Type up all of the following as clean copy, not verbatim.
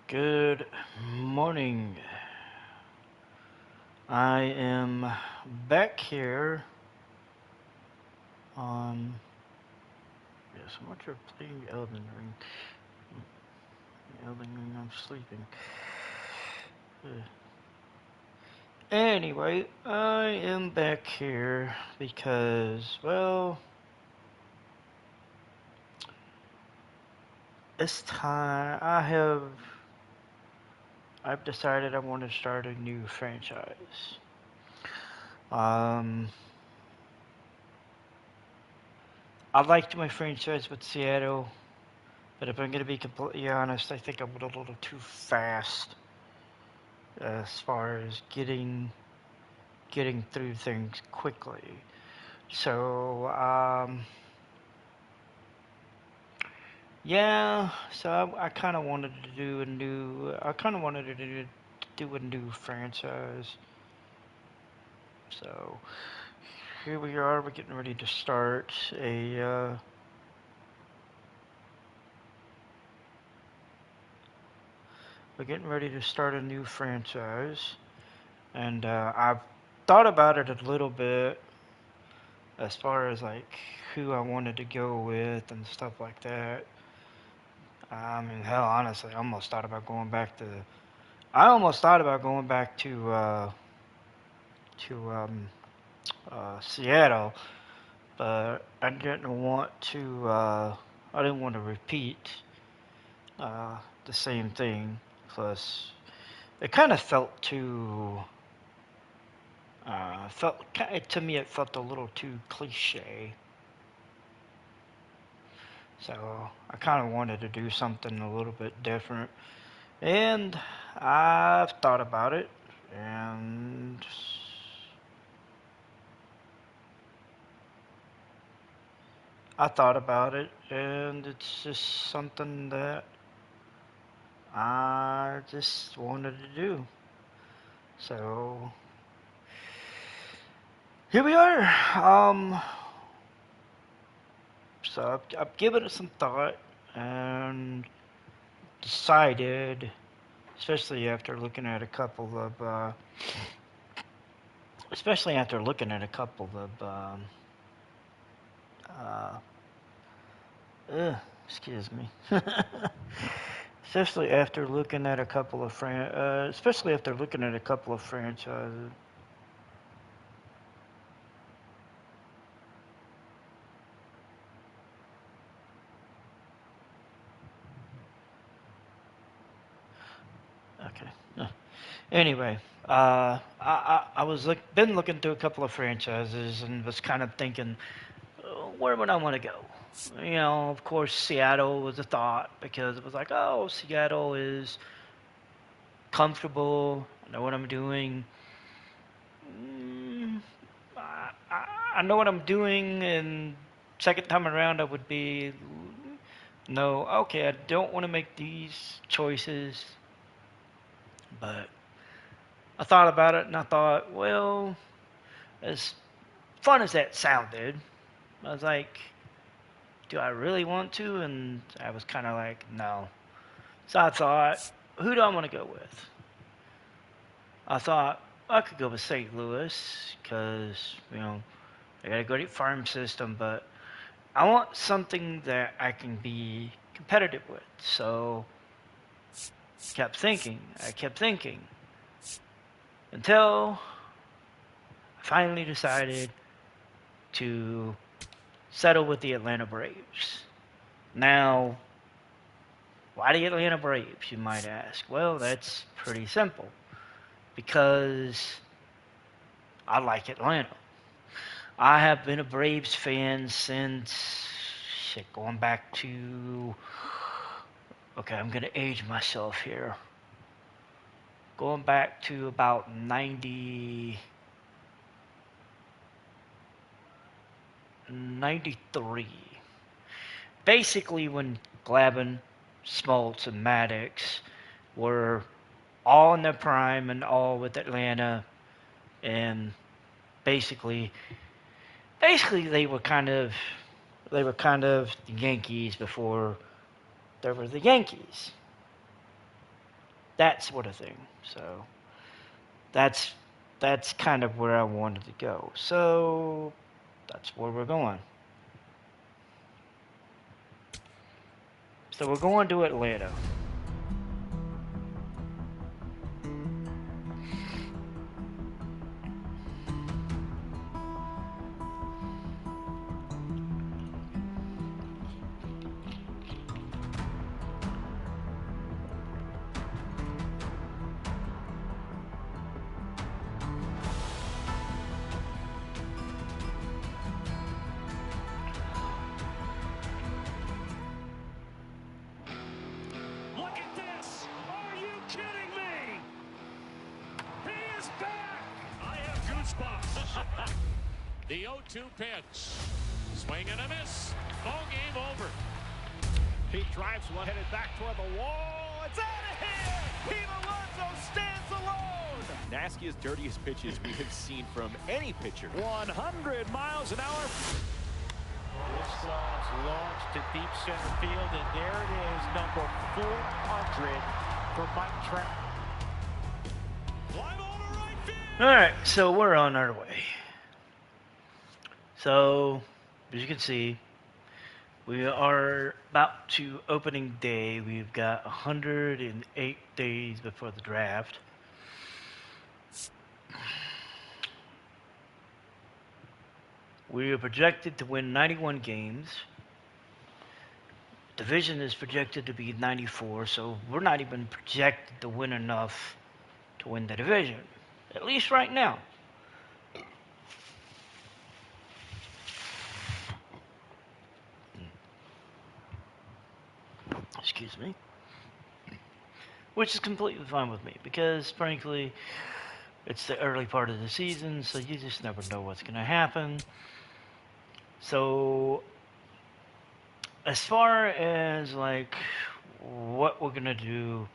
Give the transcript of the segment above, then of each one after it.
Good morning. I am back here on. Yes, I'm not sure playing Elden Ring. Elden Ring, I'm sleeping. Anyway, I am back here because, well, it's time. I've decided I want to start a new franchise. Um, I liked my franchise with Seattle, but if I'm going to be completely honest, I think I went a little too fast as far as getting through things quickly. So yeah, so I kind of wanted to do a new. I kind of wanted to do a new franchise. So here we are. We're getting ready to start a. We're getting ready to start a new franchise, and I've thought about it a little bit as far as like who I wanted to go with and stuff like that. I mean, hell, honestly, I almost thought about going back to. I almost thought about going back to Seattle, but I didn't want to. I didn't want to repeat uh, the same thing. Plus, it kind of felt too. Felt to me, it felt a little too cliche. So I kind of wanted to do something a little bit different. And I've thought about it, and it's just something that I just wanted to do. So here we are. So I've given it some thought and decided, especially after looking at a couple of, especially after looking at a couple of uh, excuse me. Especially after looking at a couple of franchises. Okay. Anyway, I was been looking through a couple of franchises and was kind of thinking, where would I want to go? You know, of course, Seattle was a thought because it was like, oh, Seattle is comfortable. I know what I'm doing. Mm, I know what I'm doing, and second time around, I would be no. Okay, I don't want to make these choices, but I thought about it, and I thought, well, as fun as that sounded, I was like, do I really want to? And I was kind of like, no. So I thought, who do I want to go with? I thought I could go with St. Louis because, they got a great farm system, but I want something that I can be competitive with. So I kept thinking until I finally decided to settle with the Atlanta Braves. Now, why the Atlanta Braves, you might ask? Well, that's pretty simple. Because I like Atlanta. I have been a Braves fan since going back to. Okay, I'm gonna age myself here. Going back to about 93. Basically, when Glavine, Smoltz, and Maddox were all in their prime and all with Atlanta, and basically, they were kind of the Yankees before there were the Yankees. that sort of thing. So that's kind of where I wanted to go. So that's where we're going. So we're going to Atlanta. The 0-2 pitch. Swing and a miss. Ball game over. He drives one, headed back toward the wall. It's out of here. Pete Alonso stands alone. Nastiest, dirtiest pitches we have seen from any pitcher. 100 miles an hour. This song's launched to deep center field, and there it is, number 400 for Mike Trout. Fly ball to right field. All right, so we're on our way. So, as you can see, we are about to opening day. We've got 108 days before the draft. We are projected to win 91 games. Division is projected to be 94, so we're not even projected to win enough to win the division, at least right now. Excuse me. Which is completely fine with me because, frankly, it's the early part of the season, so you just never know what's going to happen. So, as far as like what we're going to do,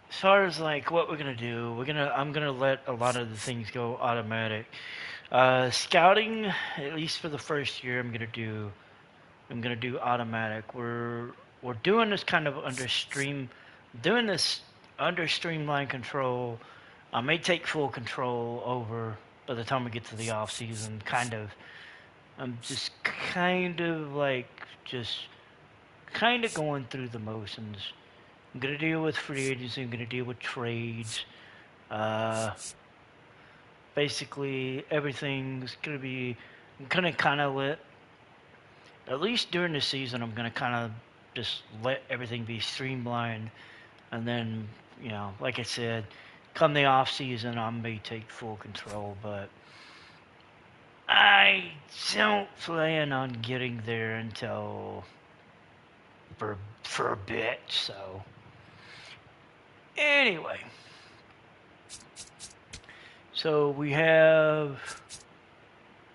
as far as like what we're gonna do, I'm gonna let a lot of the things go automatic. Scouting, at least for the first year, I'm gonna do automatic. We're doing this kind of under streamline control. I may take full control over by the time we get to the off season. I'm just kind of going through the motions. I'm going to deal with free agency. I'm going to deal with trades. Basically, everything's going to be... I'm going to kind of let... At least during the season, I'm going to kind of just let everything be streamlined. And then, you know, like I said, come the off season, I may take full control. But I don't plan on getting there until... For a bit, so... Anyway, so we have,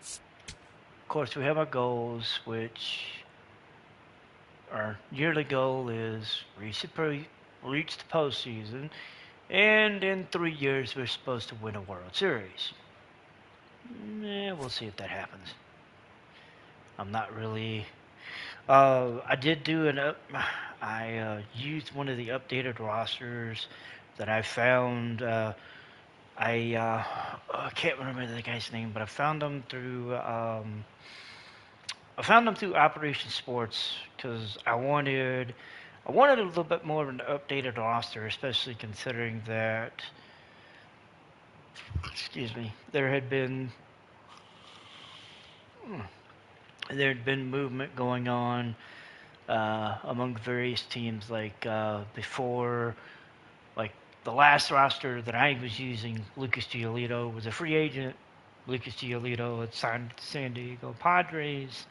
of course, we have our goals, which our yearly goal is reach the postseason, and in 3 years we're supposed to win a World Series. We'll see if that happens. I'm not really... I did do I used one of the updated rosters that I found. I can't remember the guy's name, but I found them through Operation Sports because I wanted a little bit more of an updated roster, especially considering that, excuse me, there had been movement going on among various teams, like before, like the last roster that I was using, Lucas Giolito was a free agent. Lucas Giolito had signed to San Diego Padres.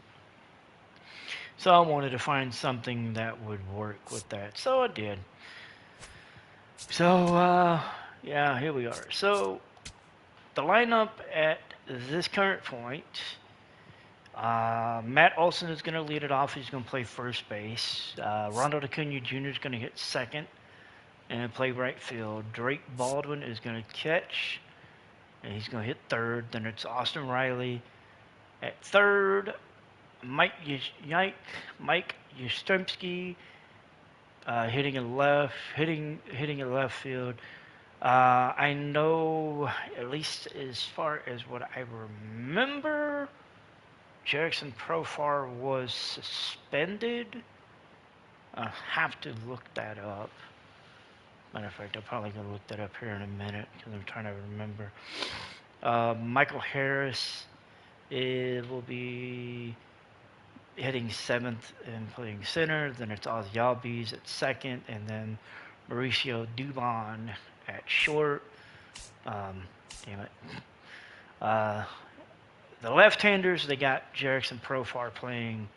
So I wanted to find something that would work with that. So I did. So, yeah, here we are. So, the lineup at this current point, Matt Olson is going to lead it off. He's going to play first base. Ronald Acuna Jr. is going to hit second and play right field. Drake Baldwin is going to catch. and he's going to hit third. Then it's Austin Riley at third. Mike Yastrzemski hitting a left field. I know, at least as far as what I remember, Jerickson Profar was suspended. I have to look that up. Matter of fact, I'm probably going to look that up here in a minute because I'm trying to remember. Michael Harris will be hitting seventh and playing center. Then it's Ozzy Albies at second, and then Mauricio Dubon at short. Damn it. The left-handers, they got Jerickson Profar playing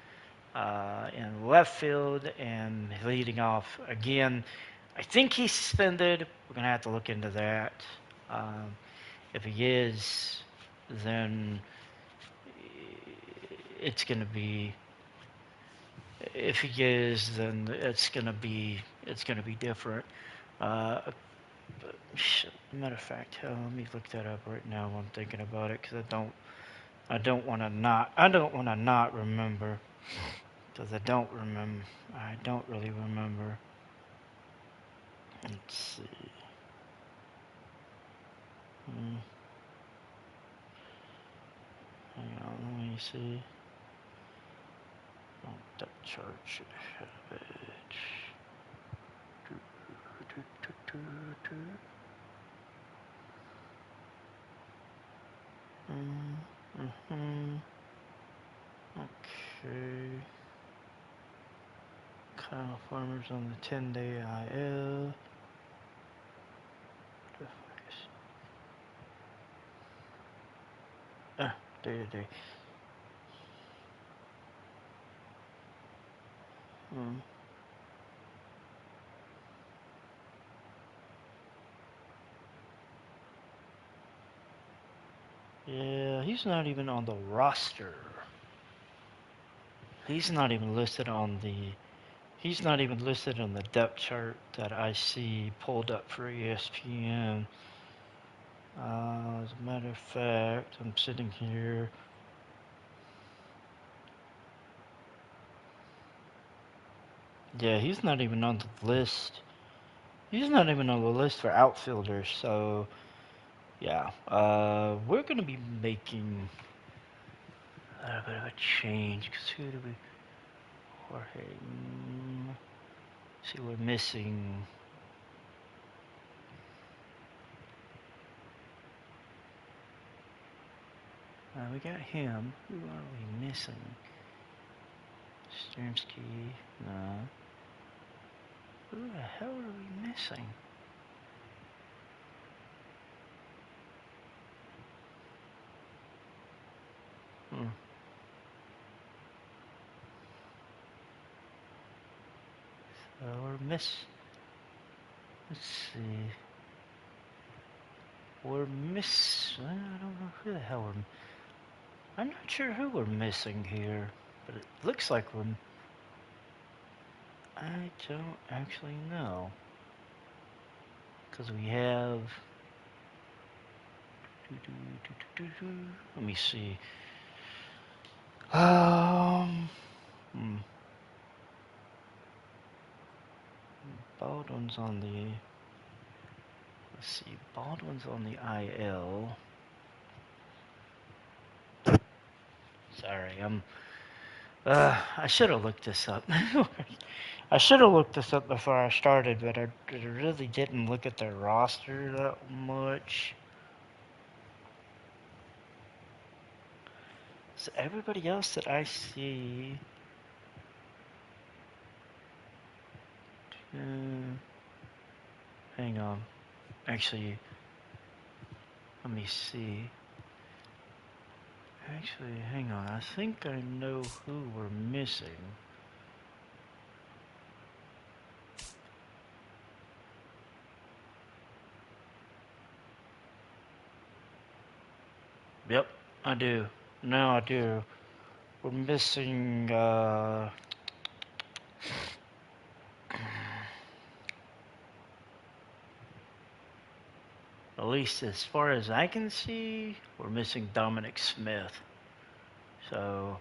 in left field and leading off again. I think he's suspended. We're going to have to look into that. If he is, then it's going to be. If he is, then it's going to be different. Matter of fact, let me look that up right now while I'm thinking about it, because I don't want to not remember, because I don't really remember. Let's see. Hang on, let me see. Oh, that chart should have it. Okay. Kyle Farmer's on the 10-day IL. Day-to-day. Yeah, he's not even on the roster. He's not even listed on the depth chart that I see pulled up for ESPN. As a matter of fact, I'm sitting here. Yeah, he's not even on the list. He's not even on the list for outfielders, so yeah. We're going to be making a little bit of a change, because who do we... Jorge... See, we're missing... we got him. Who are we missing? Sturmsky, no. Who the hell are we missing? So let's see. I don't know who the hell I'm not sure who we're missing here, but it looks like I don't actually know. Because we have... Let me see. Baldwin's on the... Let's see. Baldwin's on the IL. Sorry, I should have looked this up. I should have looked this up before I started, but I really didn't look at their roster that much. So everybody else that I see... hang on. Actually, let me see. Actually, hang on. I think I know who we're missing. Yep, I do. Now I do. We're missing, At least as far as I can see, we're missing Dominic Smith. So,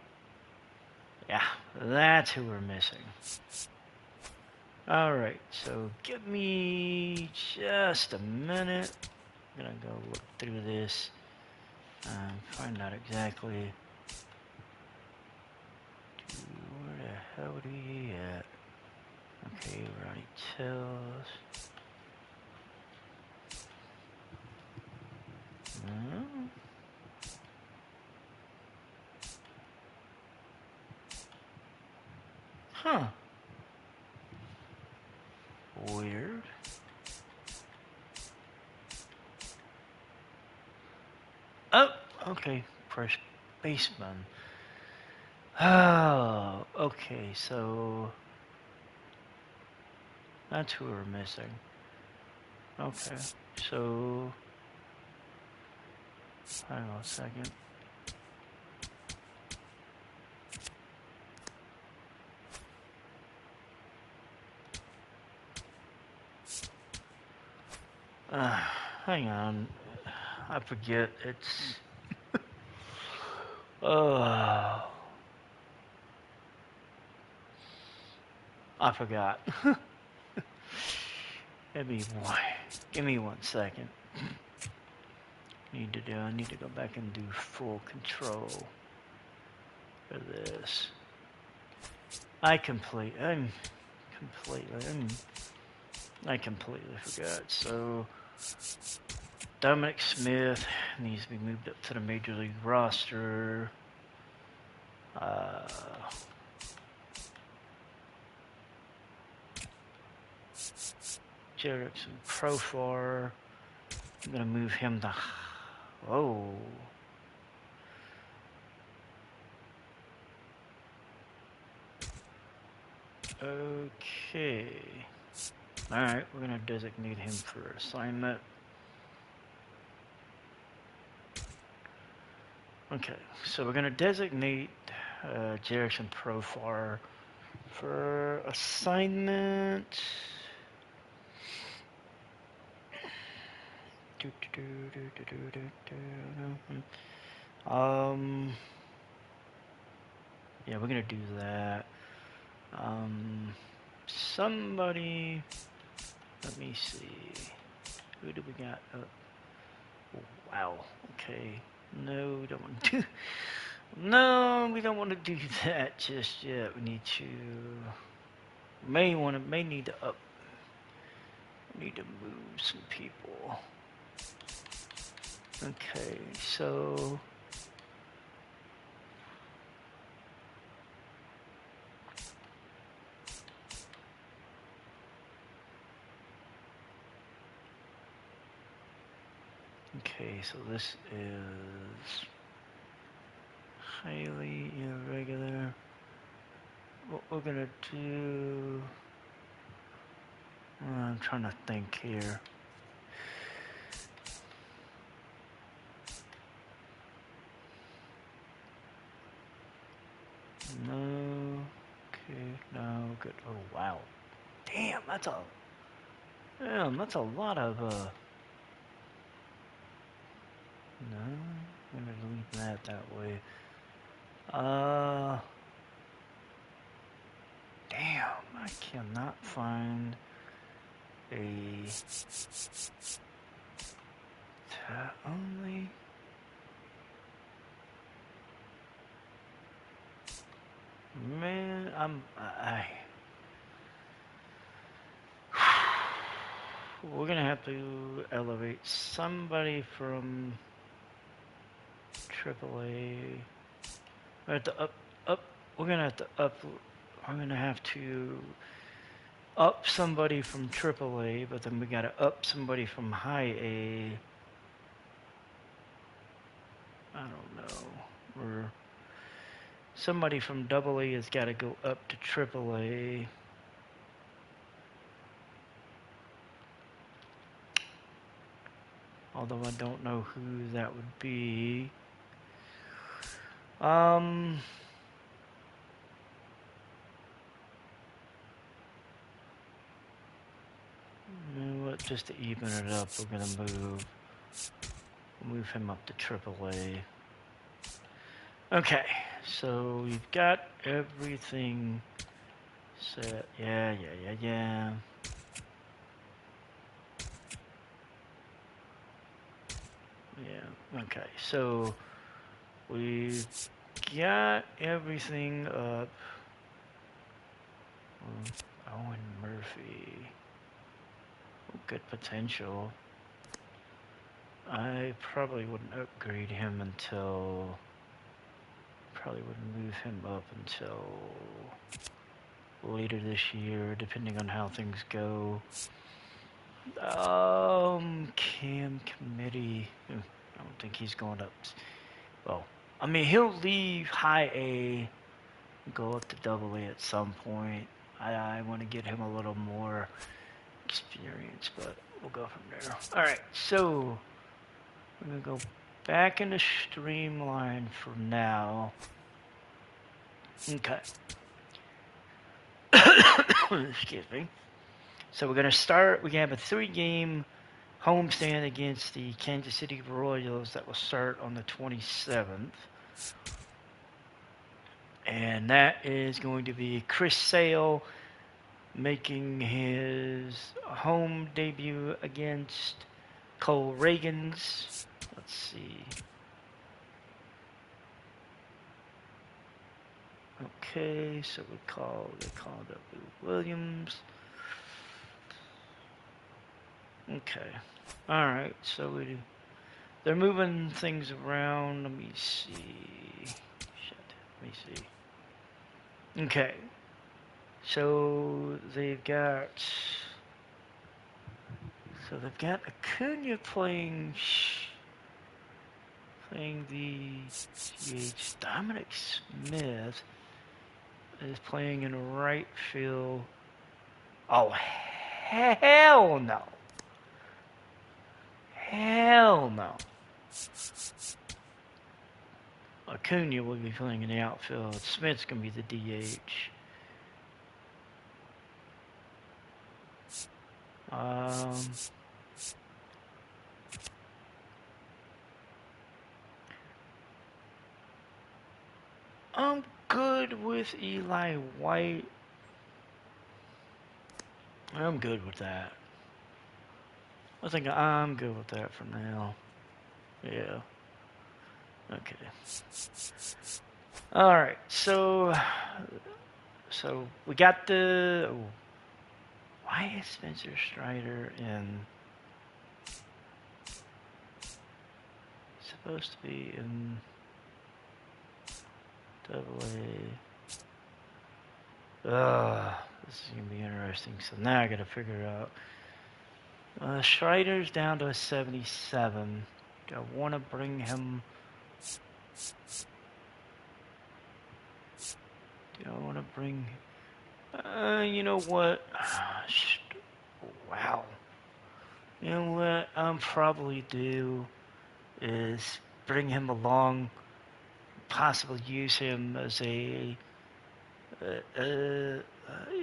yeah, that's who we're missing. Alright, so give me just a minute. I'm gonna go look through this and find out exactly where the hell do you at? Okay, Ronnie Tells. No. Huh. Weird. Oh, okay. First baseman. Oh, okay, so that's who we're missing. Okay, so hang on a second. Hang on. I forget. It's. Oh. I forgot. Give me 1 second. I need to go back and do full control for this. I completely forgot. So Dominic Smith needs to be moved up to the major league roster. Jerickson Profar. I'm gonna move him to. Whoa. Okay. Alright, we're gonna designate him for assignment. Okay, so we're gonna designate Jerickson Profar for assignment. Yeah, we're gonna do that. Somebody, let me see. Who do we got? Oh, wow. Okay. No, we don't want to do. No, we don't want to do that just yet. We need to. May need to up. We need to move some people. Okay, so. Okay, so this is highly irregular. What we're gonna do. I'm trying to think here. No. Okay, no, good. Oh, wow. Damn, that's a lot of, no, I'm gonna leave that way. Damn, I cannot find a only. Man, we're gonna have to elevate somebody from AAA. We have to up. We're gonna have to up. I'm gonna have to up somebody from AAA, but then we gotta up somebody from High A. I don't know. Or somebody from AA has got to go up to AAA. Although I don't know who that would be. You know what? Just to even it up, we're gonna move We'll move him up to AAA. Okay, so we've got everything set. Yeah. Yeah, okay, so we've got everything up. Owen Murphy. Good potential. I probably wouldn't upgrade him until... Probably wouldn't move him up until later this year, depending on how things go. Cam Committee. I don't think he's going up. Well, I mean, he'll leave high A, go up to double A at some point. I want to get him a little more experience, but we'll go from there. Alright, so we're going to go back into Streamline for now. Okay. Excuse me. So we're going to start, we have a 3-game homestand against the Kansas City Royals that will start on the 27th. And that is going to be Chris Sale making his home debut against Cole Reagans. Let's see. Okay, so they called up Williams. Okay. Alright, so they're moving things around. Let me see. Let me see. Okay. So they've got Acuna playing the DH. Dominic Smith is playing in right field. Oh, hell no. Hell no. Acuna will be playing in the outfield. Smith's going to be the DH. I'm good with Eli White. I'm good with that. I think I'm good with that for now. Yeah. Okay. Alright, so we got the... Oh, why is Spencer Strider in... Supposed to be in... Double A. This is going to be interesting. So now I got to figure out. Strider's down to a 77. Do I want to bring him... Do I want to bring... you know what? Wow. You know what I'll probably do is bring him along, possibly use him as a...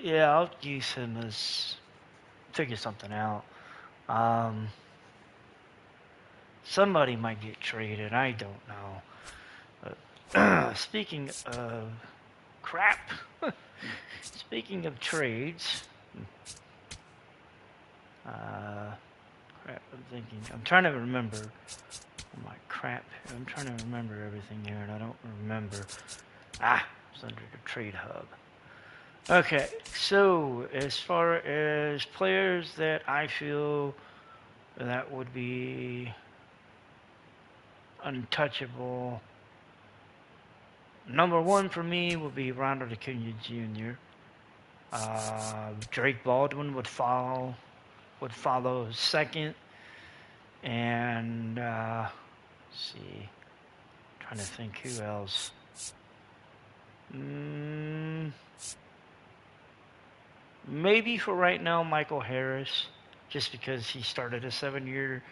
yeah, I'll use him as... Figure something out. Somebody might get traded, I don't know. But speaking of crap, speaking of trades, crap, I'm trying to remember. Oh my crap, I'm trying to remember everything here and I don't remember. It's under the trade hub. Okay, so as far as players that I feel that would be untouchable, number one for me would be Ronald Acuna Jr. Drake Baldwin would follow second, and let's see, trying to think who else. Maybe for right now, Michael Harris, just because he started a 7-year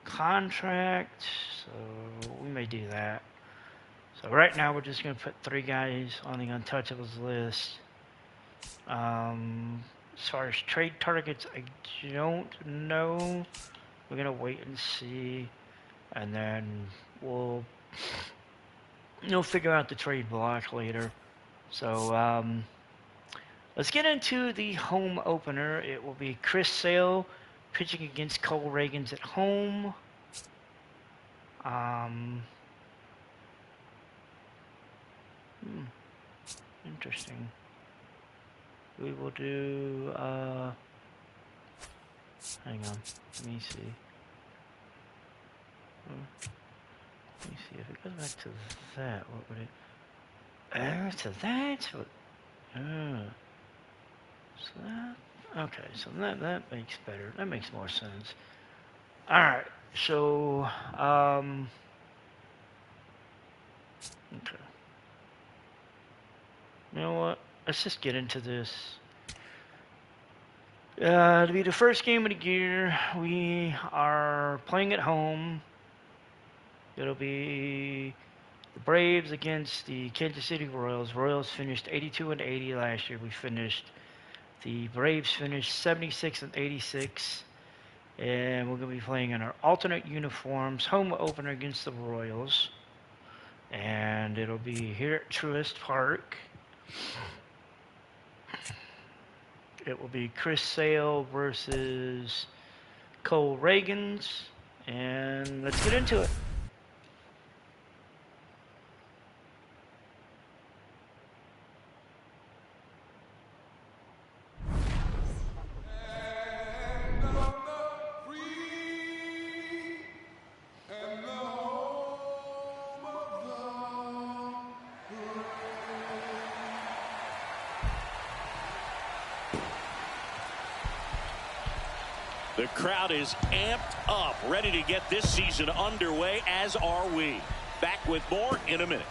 contract, so we may do that. So right now we're just going to put 3 guys on the untouchables list. As far as trade targets, I don't know. We're going to wait and see. and then we'll figure out the trade block later. So let's get into the home opener. It will be Chris Sale pitching against Cole Ragans at home. Interesting. We will do, hang on, let me see. Let me see, if it goes back to that, what would it, to that? So that, okay, so that makes better, that makes more sense. Alright, so, okay. You know what? Let's just get into this. To be the first game of the year, we are playing at home. It'll be the Braves against the Kansas City Royals. Royals finished 82-80 last year. The Braves finished 76-86. And we're going to be playing in our alternate uniforms. Home opener against the Royals. And it'll be here at Truist Park. It will be Chris Sale versus Cole Ragans, and let's get into it. The crowd is amped up, ready to get this season underway, as are we. Back with more in a minute.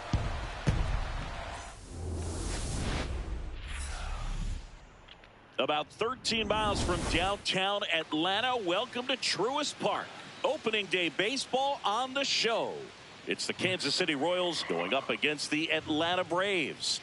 About 13 miles from downtown Atlanta, welcome to Truist Park. Opening day baseball on the show. It's the Kansas City Royals going up against the Atlanta Braves.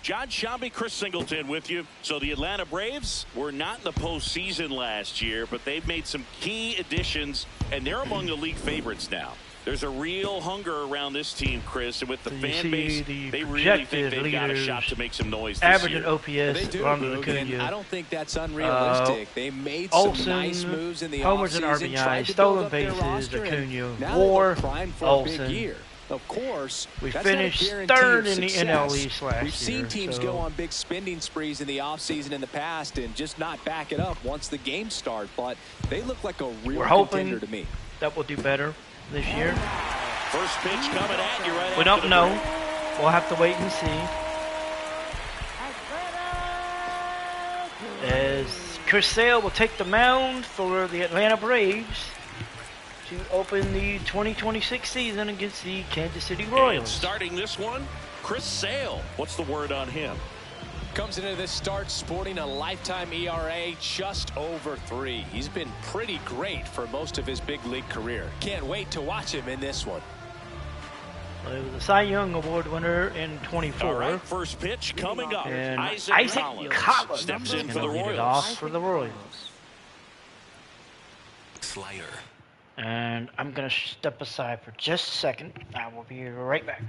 John Shambi, Chris Singleton with you. So the Atlanta Braves were not in the postseason last year, but they've made some key additions, and they're among the league favorites now. There's a real hunger around this team, Chris, and with the fan base, they really think they've got a shot to make some noise this average year. OPS, Ronald Acuna. I don't think that's unrealistic. They made Olsen, some nice moves in the homers and offseason, tried RBI, to stolen build up their bases, roster, Acuna, now WAR, they're primed for Olsen. a big year. Of course, We that's finished not a guarantee third of in the success. NL East last We've seen year, teams so go on big spending sprees in the offseason in the past and just not back it up once the games start, but they look like a real contender to me. That we'll do better this year. First pitch coming at you right We after don't the know. break. We'll have to wait and see. As Chris Sale will take the mound for the Atlanta Braves to open the 2026 season against the Kansas City And Royals. starting this one, Chris Sale. What's the word on him? Comes into this start sporting a lifetime ERA just over 3. He's been pretty great for most of his big league career. Can't wait to watch him in this one. Well, he was a Cy Young Award winner in 24. All right, first pitch coming up. And Isaac Collins steps in is for the gonna lead it Royals. off for the Royals. Slayer. And I'm going to step aside for just a second. I will be right back.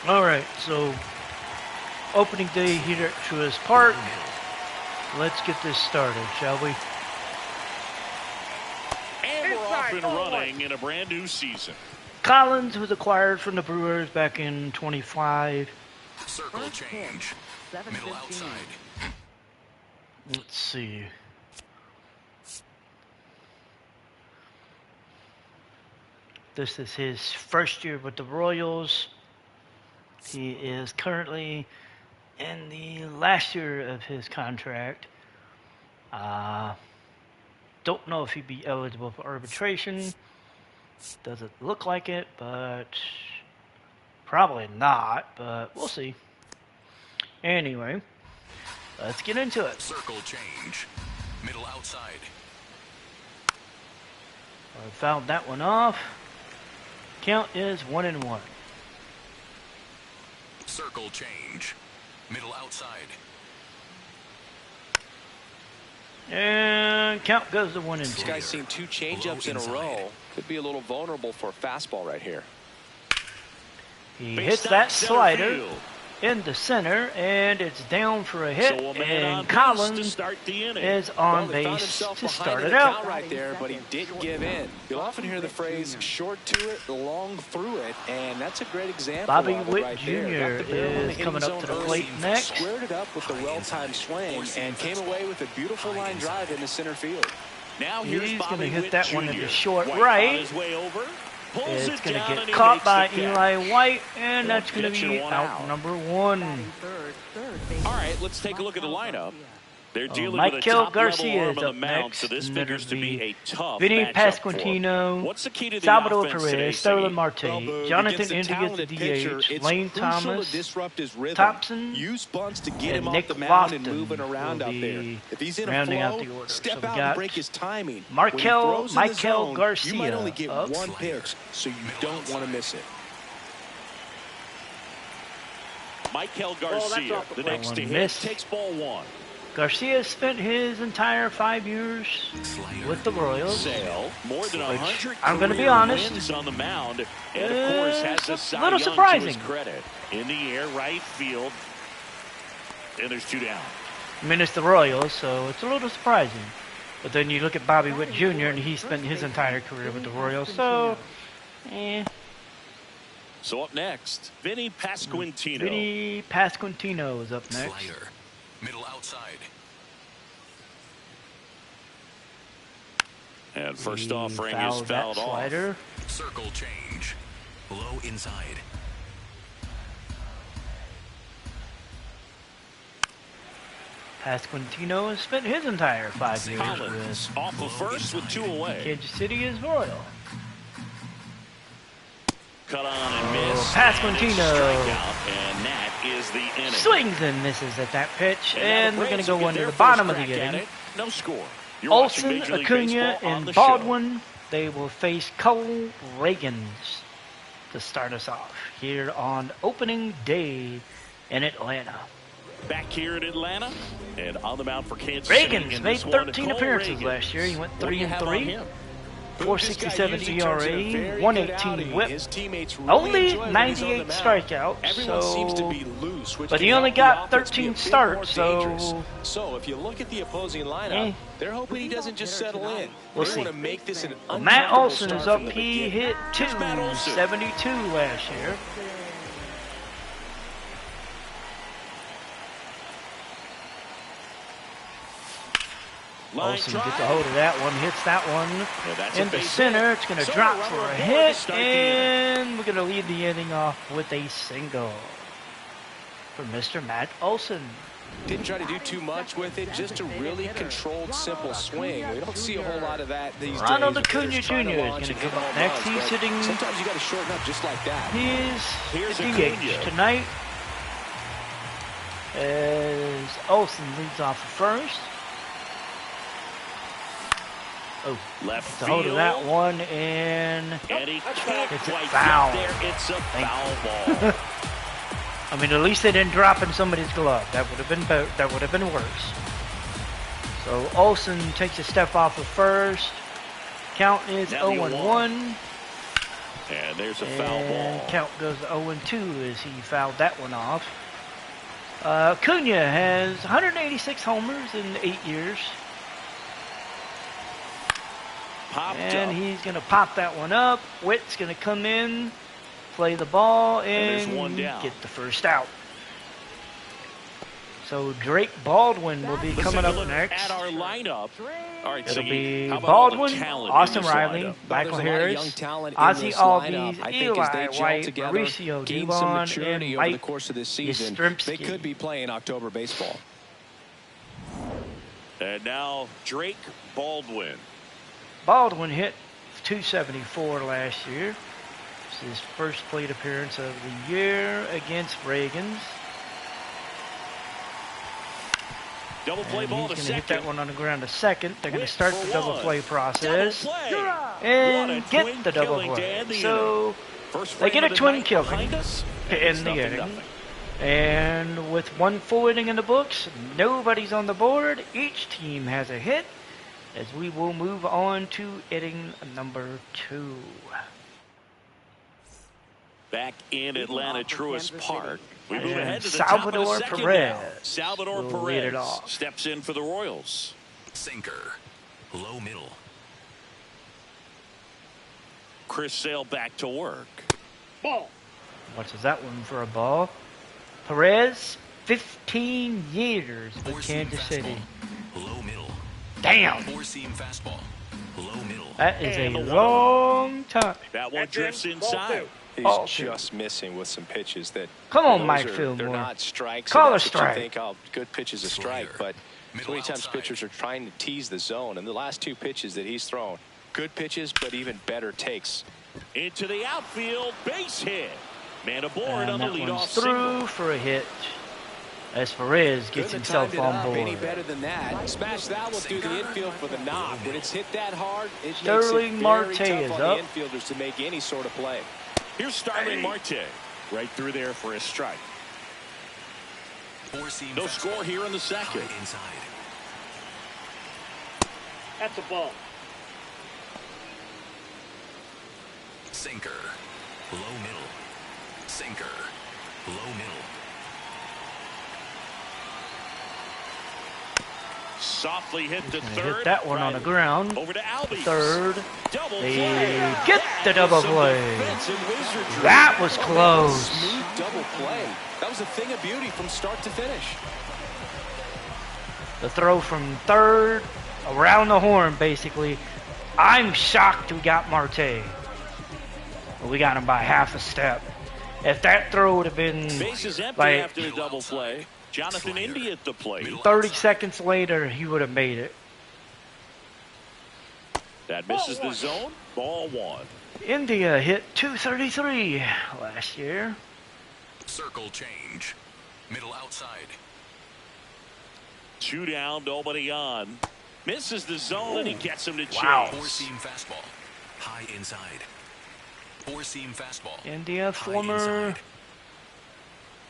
All right, so opening day here at Truist Park. Let's get this started, shall we? And we're off and running in a brand new season. Collins was acquired from the Brewers back in 25. Circle change. Middle outside. Let's see. This is his first year with the Royals. He is currently in the last year of his contract. Don't know if he'd be eligible for arbitration. Doesn't look like it, but probably not, but we'll see. Anyway, let's get into it. Circle change. Middle outside. I fouled that one off. Count is 1-1. Circle change. Middle outside. And count goes to 1-2. This guy's seen 2 changeups in a row. Could be a little vulnerable for a fastball right here. He hits that slider in the center, and it's down for a hit, and Collins is on base to start it out. Right there, but he didn't give in. You'll often hear the phrase "short to it, long through it," and that's a great example. Bobby of it Witt right Jr. there. is coming up to the plate next. Squared it up with the well-timed swing and came away with a beautiful line drive into center field. Now He's going to hit Witt that Jr. one into short White right. on his way over. It's going to get caught by Eli White, and that's going to be out number 1. All right, let's take a look at the lineup. They're dealing with a Michael top Garcia level is arm on up the mound, next. so this and figures to it'll be a tough Vinny matchup for him. Pasquantino, What's the key to the Salvador offense today, Perez, Sterling Siggy? Marte, Jonathan India at the DH, Lane Thomas, disrupt his rhythm. Thompson, Use bunts to get and him Nick off the mound and Lofton moving around will out there. be If he's in a rounding out flow, the order. step So we out got and break his timing. Michael When he throws in the zone, Garcia you might only get up. one pitch, so you don't want to miss it. Michael Garcia, the next to hit, missed. takes ball 1. Garcia spent his entire 5 years with the Royals. Sale, more than 100 I'm going to be career honest, wins on the mound, and of course has the it's a Cy little Young surprising. to his credit. In the air, right field, and there's 2 down. I mean, it's the Royals, so it's a little surprising. But then you look at Bobby Witt Jr., and he spent his entire career with the Royals, so, So up next, Vinny Pasquantino. Vinny Pasquantino is up next. Slider. Middle outside. And first He offering is fouled that fouled off. slider. Circle change. Low inside. Pasquantino has spent his entire 5 years Collins with off of first with 2 away. Kansas City is Royal. Cut on and miss. Pasquantino. Strikeout, and that is the inning. Swings and misses at that pitch, and we're going to Braves go get into their the bottom first of the crack at inning. it. No score. You're watching Olsen, Major League Acuna, Baseball on and the show. Baldwin, they will face Cole Reagans to start us off here on opening day in Atlanta. Back here in Atlanta, and on the mound for Kansas City. Reagans in made this one, 13 Cole appearances Reagans. last year. He went What do you have on 3-3, him? 4.67 This guy usually turns in a ERA, very 118 good outing. WHIP, His teammates really only enjoy when he's on the 98 mound. strikeouts. Everyone seems to So, be loose, which but can he only help got the offense be a 13 bit starts, more dangerous. so So if you look at the opposing lineup, they're hoping he doesn't just settle in. We'll they see. want to make this an Matt uncomfortable Olson start is up. from the He beginning. hit Matt Olson. 272 last year. Line Olsen drive. gets a hold of that one, hits that one Yeah, that's a in the base center. hit. It's going to So drop a for runner a aboard to hit, start the inning. and we're going to lead the inning off with a single for Mr. Matt Olson. Didn't try to do too much with it, just a really controlled, simple swing. We don't see a whole lot of that these days. Ronald with Acuna hitters trying Jr. is launch going to and come hit up home next. runs, He's but sitting sometimes you got to shorten up just like that. his Here's DH Acuna. tonight as Olson leads off first. Oh, Left to hold of field. that one, and And he can't It's a quite foul. get there. It's a Thank foul ball. I mean, at least they didn't drop in somebody's glove. That would have been that would have been worse. So Olsen takes a step off of first. Count is Now the 0-1. And there's a foul And ball. count goes to 0-2 as he fouled that one off. Acuna has 186 homers in 8 years. Popped And up. he's going to pop that one up. Witt's going to come in, play the ball, there's and one down. get the first out. So Drake Baldwin will be Let's coming take a up look next. at our lineup. All right, It'll Siggy, be how about all the Baldwin, talent in Austin this Riley, lineup? Michael There's a lot of young Harris, talent in Ozzy this Albies, lineup. I think as they Eli gel White, together, Mauricio gain some Dubon, maturity and over the Mike course of this season, they Yastrzemski. could be playing October baseball. And now Drake Baldwin. Baldwin hit 274 last year. It's his first plate appearance of the year against Reagan's. Double play And ball he's to going to hit second. that one on the ground to second. They're going to Went start for the double one. play process Double play. What a and twin get the double killing to end play. the So inning. First they frame get of a the twin night killing behind us, to and it's end the 0-0. inning. And with one full inning in the books, nobody's on the board. Each team has a hit as we will move on to inning number 2. Back in Atlanta Truist Park. We move And ahead to the top of the Salvador second Perez now. Salvador will lead it Perez off. steps in for the Royals. Sinker. Low middle. Chris Sale back to work. Watches that one for a ball. Perez, 15 years with Four-seam Kansas fastball. City. Low middle. Damn, Four-seam fastball. Low middle. that is And a the long time. That one drifts inside. He's Oh, just missing with some pitches that. Come on, those Mike They're Fillmore. not strikes. Call and a that's what strike. You think, oh, good pitch is a strike, Slayer. but so Middle many times outside. pitchers are trying to tease the zone, and the last 2 pitches that he's thrown, good pitches, but even better takes. Into the outfield, base hit. Man aboard on And the that leadoff one's single. through for a hit. As Perez gets Couldn't have himself timed it on up board. any better than that. Smash that one through the infield for the knock. When it's hit that hard, it Sterling makes it Marte very is tough on up. the infielders to make any sort of play. Here's Starling Marte. Right through there for a strike. Four-seam No fastball. score here in the second. High inside. That's a ball. Sinker. Low middle. Sinker. Low middle. Softly hit to Gonna third. hit that one on the ground. Over to Albies. Third. Double They play. get the double Some play. defensive wizardry. That was close. Smooth double play. That was a thing of beauty from start to finish. The throw from third, around the horn, basically. I'm shocked we got Marte. We got him by half a step. If that throw would have been Bases empty like after the double play. Jonathan India at the plate. 30 seconds later, he would have made it. That misses the zone. Ball 1. India hit 233 last year. Circle change. Middle outside. 2 down, nobody on. Misses the zone and he gets him to chase. Wow. Four-seam fastball. High inside. Four-seam fastball. India, High former inside.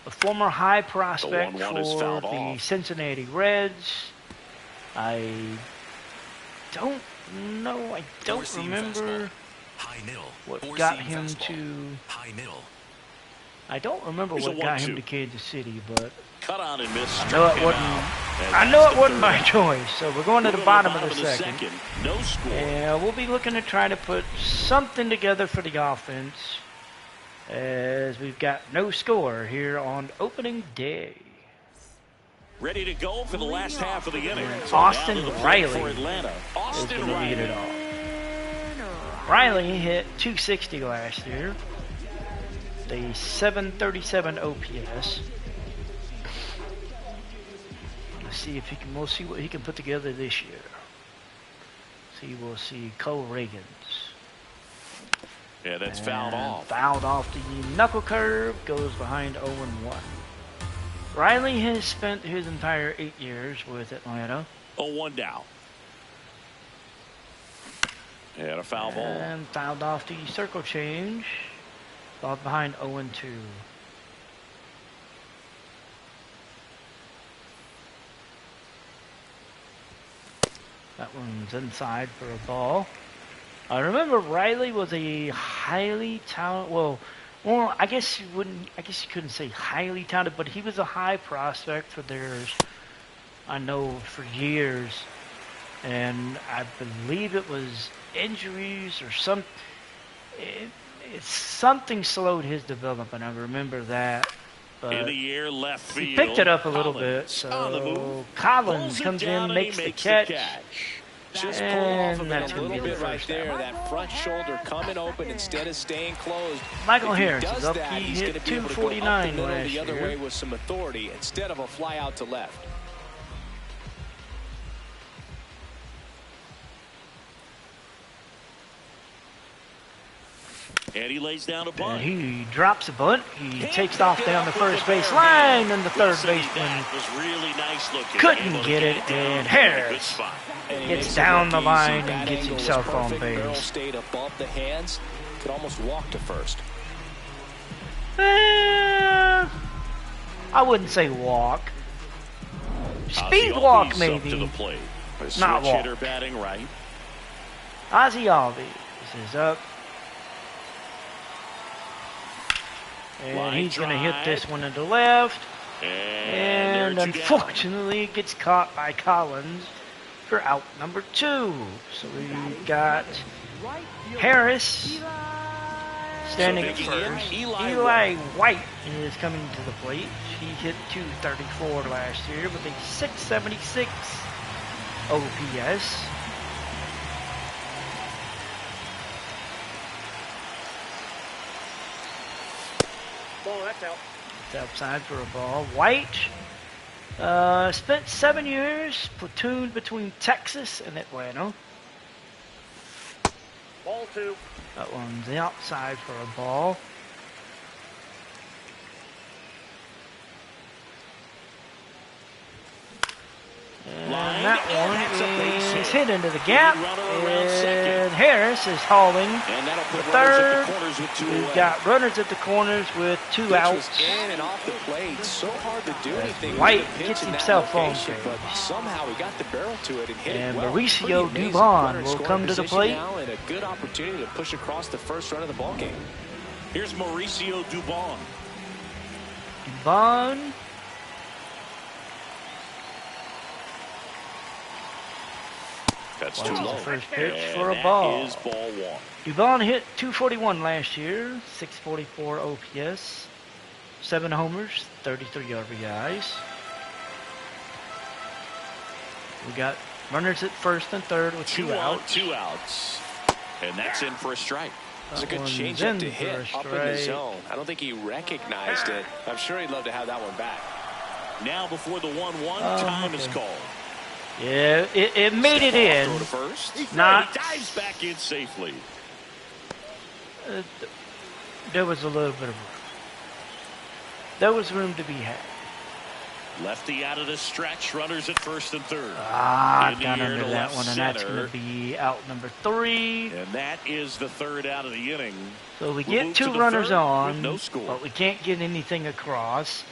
a former high prospect 1-1 is for fouled the off. Cincinnati Reds. I don't know. I don't Four-seam remember fastball. High middle. what Four-seam got him fastball. to. High middle. I don't remember Here's a what got 1-2. him to Kansas City, but Cut on and miss. I know it wasn't. I know it wasn't my choice. So we're going to the bottom of the second. No score. And we'll be looking to try to put something together for the offense, as we've got no score here on opening day. Ready to go for the last half of the inning. Austin Down to the plate Riley for Atlanta. Is Austin going to lead Riley. it off. Riley hit 260 last year. The 737 OPS. Let's see if he can. We'll see what he can put together this year. See, we'll see Cole Reagans. Yeah, that's fouled And off. Fouled off the knuckle curve, goes behind 0-1. Riley has spent his entire 8 years with Atlanta. 0-1 down. And a foul ball. And fouled off the circle change. Off behind 0-2. That one's inside for a ball. I remember Riley was a highly talented. Well, I guess you wouldn't. I guess you couldn't say highly talented, but he was a high prospect for theirs. I know for years, and I believe it was injuries or some. It's something slowed his development. I remember that, but In the air, left field. he picked it up a little bit. Collins on the So move. Collins Pulls it comes down in, and makes he the catch. Just pull And off of that's it a gonna little be the bit right first there. down. That front shoulder coming open instead of staying closed. Michael If he Harris does is up. that, He he's hit going to be able to go up the 249 middle last the other year. way with some authority instead of a fly out to left. And he lays down a And bunt. he drops a bunt. He Can't takes pick off it down the up with first the base bare line, hand. and the third Listen, baseman that was really nice looking. couldn't Able to get it, down and in a Harris good spot. And he gets makes down it the look line easy. and That gets angle was himself on perfect. Barrel base. stayed above the hands. Could almost walk to first. I wouldn't say walk. Speed Ozzie walk, Albies up to maybe. the plate. A switch Not walk. hitter batting right. Ozzie Albies is up. And Line he's going to hit drive. this one into left. And And they're two down. unfortunately, it gets caught by Collins for out number 2. So we've got Harris standing at So first. digging in, Eli Eli White is coming to the plate. He hit 234 last year with a 676 OPS. It's outside for a ball. White spent 7 years platooned between Texas and Atlanta. Ball 2. That one's outside for a ball. And Line, that and that's a base one is hit. hit into the gap. Runner around second. And Harris is hauling. And that'll put The runners third. at the corners with 2 We've away. got runners at the corners with 2 Pitch outs. was in and off the plate. So hard to do anything White with the pitch gets in that himself on location, base. but somehow he got the barrel to it and hit And it well. Mauricio Pretty amazing. Dubon Runner in will scoring come to the position plate. now and a good opportunity to push across the first run of the ball game. Here's Mauricio Dubon. Dubon. That's Watch too the low. first pitch And for a that ball. is ball 1. Dubon hit 241 last year, 644 OPS, 7 homers, 33 RBIs. We got runners at first and third with 2 outs. 2 outs. And that's in for a strike. It's a good one's changeup in to for hit a up in the strike. zone. I don't think he recognized it. I'm sure he'd love to have that one back. Now before the 1-1, Oh, time is okay. called. Yeah, it made it in. Throw to first. He's Not- ready. Dives back in safely. There was a little bit of room. There was room to be had. Lefty out of the stretch. Runners at first and third. I In the got air under to that left one, and that's center. going to be out number 3. And that is the third out of the inning. So we We'll get move to 2 the runners third on, with no score. but we can't get anything across.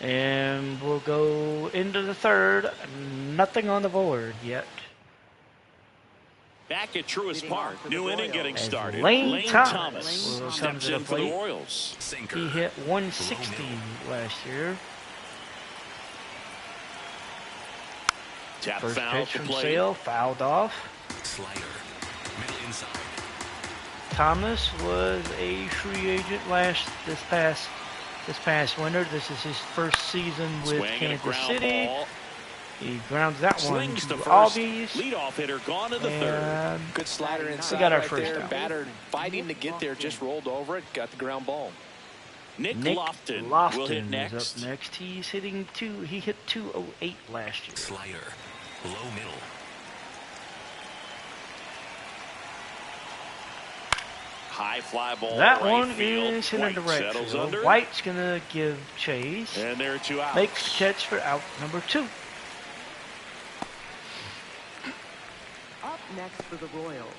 And we'll go into the third. Nothing on the board yet. Back at Truist Park. New inning getting As started. Lane Thomas Thomas will come steps to the in for the plate. Royals. Sinker. He hit 160 last year. Tap First foul pitch at the from plate. Sale, fouled off. Slider. Middle inside. Thomas was a free agent this past winter. This is his first season with Swing and a Kansas ground City. ball. He grounds that one Slings to to first. Albies. Leadoff hitter gone to the third. And Good slider inside got our right first there. out. Batter fighting to get there, just rolled over it, got the ground ball. Nick Nick Lofton, Lofton will hit is next. up next. He's hitting he hit 208 last year. Slider. Low middle. High fly ball. That right one field. is in a White direct settles field. under. White's gonna give chase. And there are 2 outs. Makes the catch for out number 2. Up next for the Royals,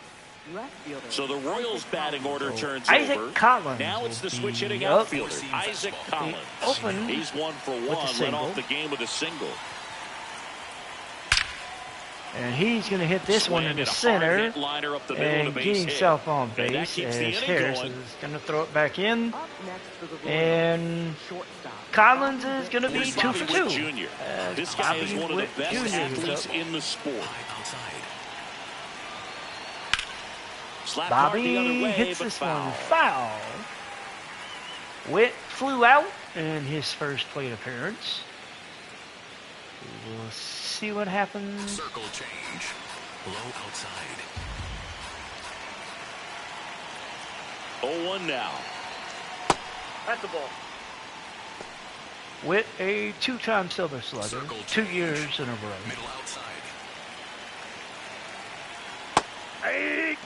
left fielder. So the Royals batting order turns Isaac over. Collins Now it's the will switch be hitting up. outfielder, Isaac Collins. opened He's 1 for 1, a led single. off the game with a single. And he's going to hit this one Swing in the and a hard center hit liner up the middle and to get base hit. himself on And that base keeps the as inning Harris going. is going to throw it back in. Up next for the Royals, And shortstop. Collins is going to be Here's 2 Bobby for Witt 2. Jr. As This guy is Bobby one of Witt the best Jr. is athletes up. in the sport. High outside. Slap hard the other Bobby way, hits but this foul. one foul. Witt flew out in his first plate appearance. We'll see what happens. Circle change. Low outside. 0-1 now. That's the ball. With a two-time Silver Slugger, Circle 2 change. years in a row. Middle outside.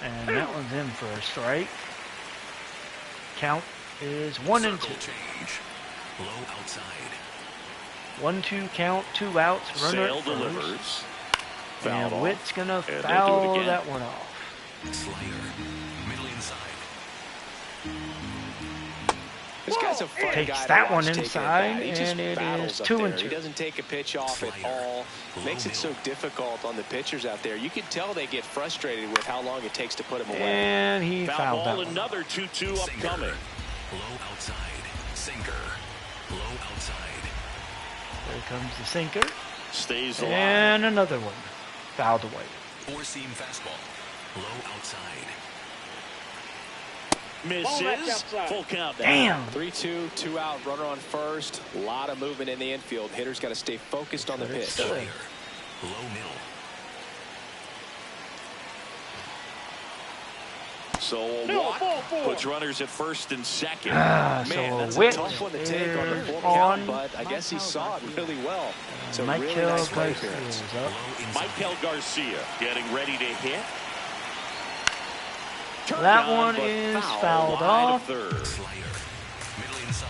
And that one's in for a strike. Count is 1-2. Circle change. Low outside. 1-2 count, 2 outs, runner Sale at first. delivers. Fouled And off. Witt's gonna they'll do it foul again. that one off. Slider. Middle inside. This guy's a fun Takes guy to that watch one taking inside, at bat. He just and it battles is up 2-2. there. He doesn't take a pitch off at Slider. all. Low Makes it so middle. difficult on the pitchers out there. You can tell they get frustrated with how long it takes to put him away. And he Foul fouled that ball, one. another 2-2 Sinker. upcoming. Low outside. Sinker. Low outside. There comes the sinker. Stays alive. And another one. Fouled away. Four-seam fastball. Low outside. Misses. Full count now. Damn. 3-2, 2 out, runner on first. A lot of movement in the infield. Hitter's got to stay focused on the But it's pitch. still- Slider. Low middle. So a walk puts runners at first and second. Ah, Man, so that's a Witt tough one to take on the is full on. count, but I guess he saw it really well. It's a really Michael nice play Garcia appearance. is Low up. inside. Michael Garcia getting ready to hit. Turned That on, one but is foul fouled wide off. of third. Slider. Middle inside.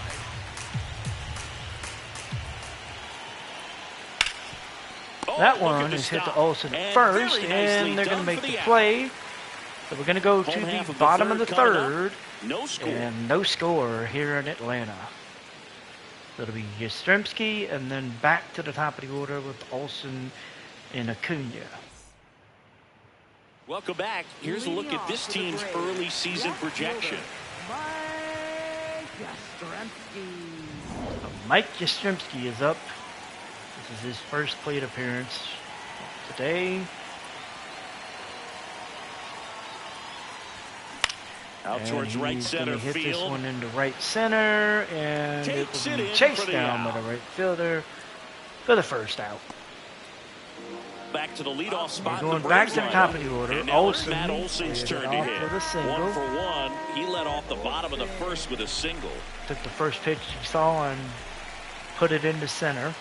Oh, That look one at the is hit to stop. Olsen at And first, very nicely and they're going done to make for the out. play. So we're going to go to Home half the of bottom of the coming up. third, No score. and no score here in Atlanta. So it'll be Yastrzemski, and then back to the top of the order with Olsen and Acuna. Welcome back. Here's a look at this team's early season projection. Mike Yastrzemski is up. This is his first plate appearance today. Out And towards right he's center gonna hit this field. one into right center, and Takes it will it be in chased for the down by out. the right fielder for the first out. Back to the leadoff spot. We're going the back Braves to the lineup. top of the order. And now it's Olsen Matt Olson's hit turn it to off hit. with a single. 1 for 1. He led off the bottom of the first with a single. Took the first pitch he saw and put it into center.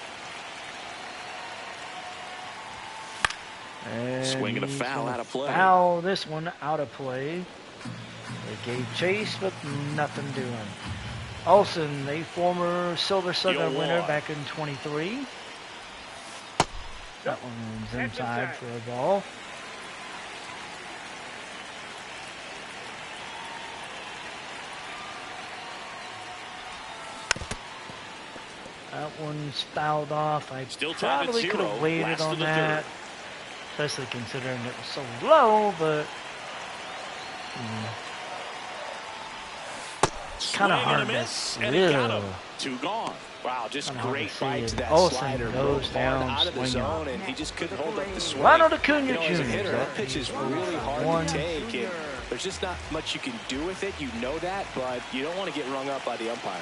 And Swing and a he's foul gonna out of play. Foul this one out of play. They gave chase, but nothing doing. Olsen, a former Silver Slugger Yo, winner what? back in 23. That one's inside for a ball. That one's fouled off. I Still tied at probably could 0, have waited last of on the that, especially considering it was so low, but kind of Swing and a hard miss, to and he got little. him. 2 gone. Wow, just Kinda hard great to bite see to it. that Olsen slider. goes Broke hard down out of the swinging. zone, and he just couldn't hold up the swing. Ronald Acuna You know, as a Jr. hitter, is that up. pitch is really hard One. to take, and there's just not much you can do with it. You know that, but you don't want to get rung up by the umpire.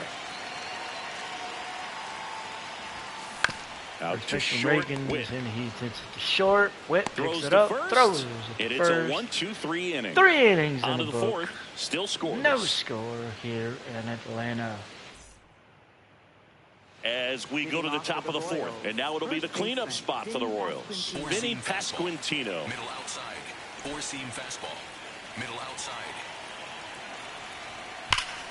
Out First to pitch from short. Reagan, Witt and he hits it to short. Witt throws picks it to up, first. throws it And to it's a first. 1-2-3 inning. 3 innings in On to the the book. fourth. Still scoreless. No score here in Atlanta. As we go to the top of the fourth. And now it'll be the cleanup spot for the Royals. Vinny Four-seam fastball. Pasquantino. Middle outside. Four-seam fastball. Middle outside.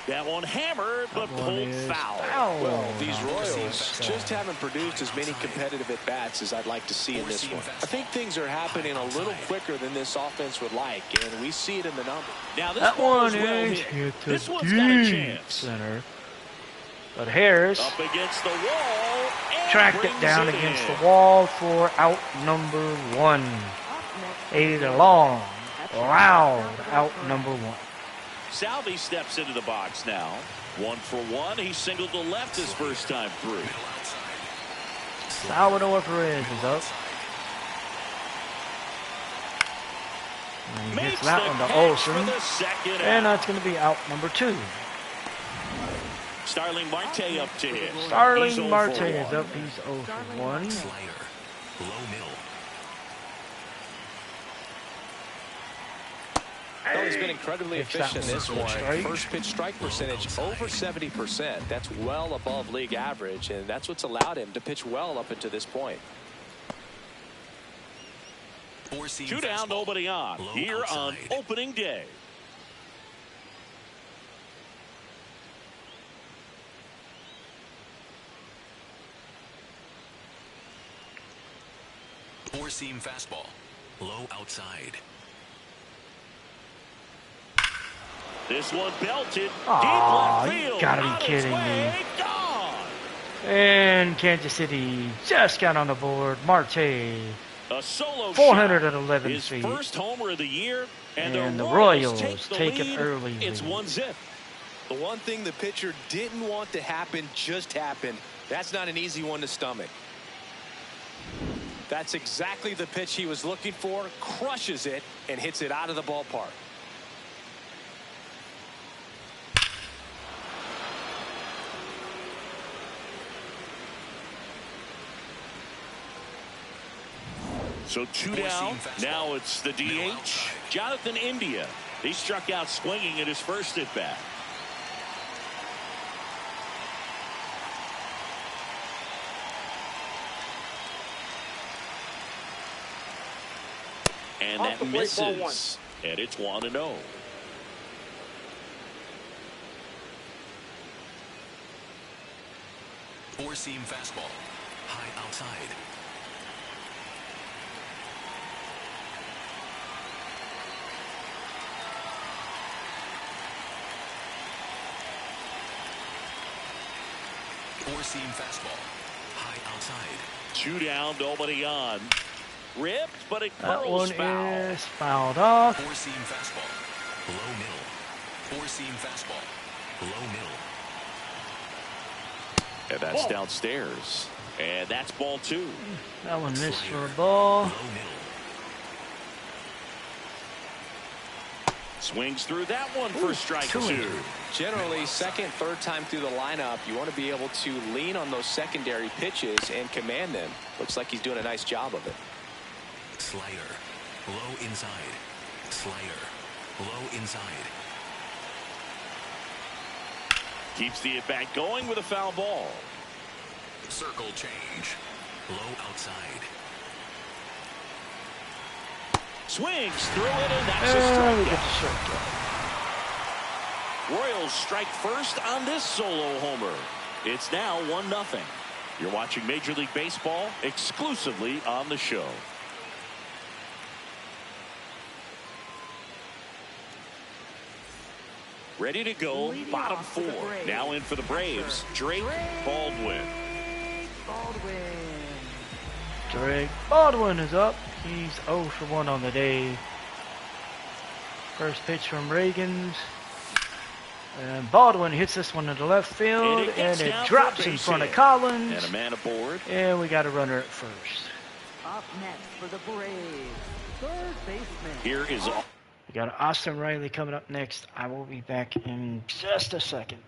That one hammered, but That one pulled is foul. Well, these Four-seam Royals fastball. just haven't produced as many competitive at-bats as I'd like to see in this Four-seam one. fastball. I think things are happening a little Outside. quicker than this offense would like, and we see it in the numbers. Now this That ball one is well is hit. hit to This one's got a deep chance. center. But Harris Up against the wall. And tracked it brings down it against in. the wall for out number 1. A long, loud out number 1. Salvi steps into the box now. 1 for 1. He singled to left his first time through. Middle outside. Salvador Perez is up. And he Makes hits that the one to catch Olsen. for the second And out. that's going to be out number 2. Starling Marte up to hit. He's Starling 0 Marte for is 1. up. He's 0 for 1. Slider. Low mill. Well, he's been incredibly Takes that efficient in this one. one. Strike. First pitch strike percentage over 70%. That's well above league average, and that's what's allowed him to pitch well up until this point. Four-seam 2 down, fastball. nobody on. Low Here on outside. opening day. Four-seam fastball. Low outside. This one belted. Aw, deep left you field. gotta be On its kidding way, me. Gone. And Kansas City just got on the board. Marte, A solo 411 shot. His feet. first homer of the year. And And the the Royals Royals take take the an lead. early It's lead. 1-0. The one thing the pitcher didn't want to happen just happened. That's not an easy one to stomach. That's exactly the pitch he was looking for. Crushes it and hits it out of the ballpark. So 2 Four-seam down. fastball. Now it's the Middle DH. outside. Jonathan India. He struck out swinging at his first at bat. And Off that the plate, ball one. misses. And it's 1-0. Four-seam fastball. High outside. Four-seam fastball. High outside. 2 down, nobody on. Ripped, but it That curls one foul. is fouled off. Four-seam fastball. Low middle. Four-seam fastball. Low middle. And that's downstairs. And that's ball 2. That one missed for a ball. Low middle. Swings through that one for strike 2. Generally, second, third time through the lineup, you want to be able to lean on those secondary pitches and command them. Looks like he's doing a nice job of it. Slider. Low inside. Slider. Low inside. Keeps the at-bat going with a foul ball. Circle change. Low outside. Swings through it, and that's a And we get strikeout. the strikeout. Royals strike first on this solo homer. It's now 1-0. You're watching Major League Baseball exclusively on the show. Ready to go, Leading bottom off for the 4. Braves. Now in for the Braves, Drake Baldwin. Baldwin. Drake Baldwin is up. He's 0 for 1 on the day. First pitch from Reagans. And Baldwin hits this one to the left field, gets and down it for a drops in base front of hit. Collins. And a man aboard. And we got a runner at first. Up next for the Braves, third baseman. Here is We got Austin Riley coming up next. I will be back in just a second.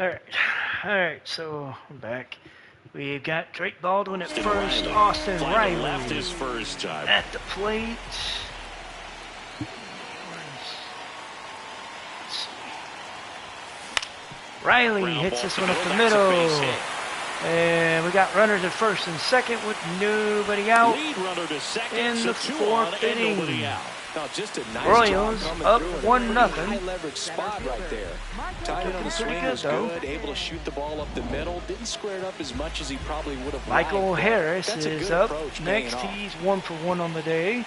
All right. So I'm back. We've got Drake Baldwin at first. Riley. Austin Fly to Riley left his first time. at the plate. Riley Ground hits ball this to one up go. the That's a base middle. hit. And we got runners at first and second with nobody out. Lead runner to second. in so the 2 fourth on and nobody inning. out. Now, just a nice Royals job coming up through in a 1-0. pretty high leverage spot right there. Timing on the swing good, was though. good, able to shoot the ball up the middle, didn't square it up as much as he probably would have Michael liked, but Harris that's a is good up approach, next. paying off. He's 1 for 1 on the day.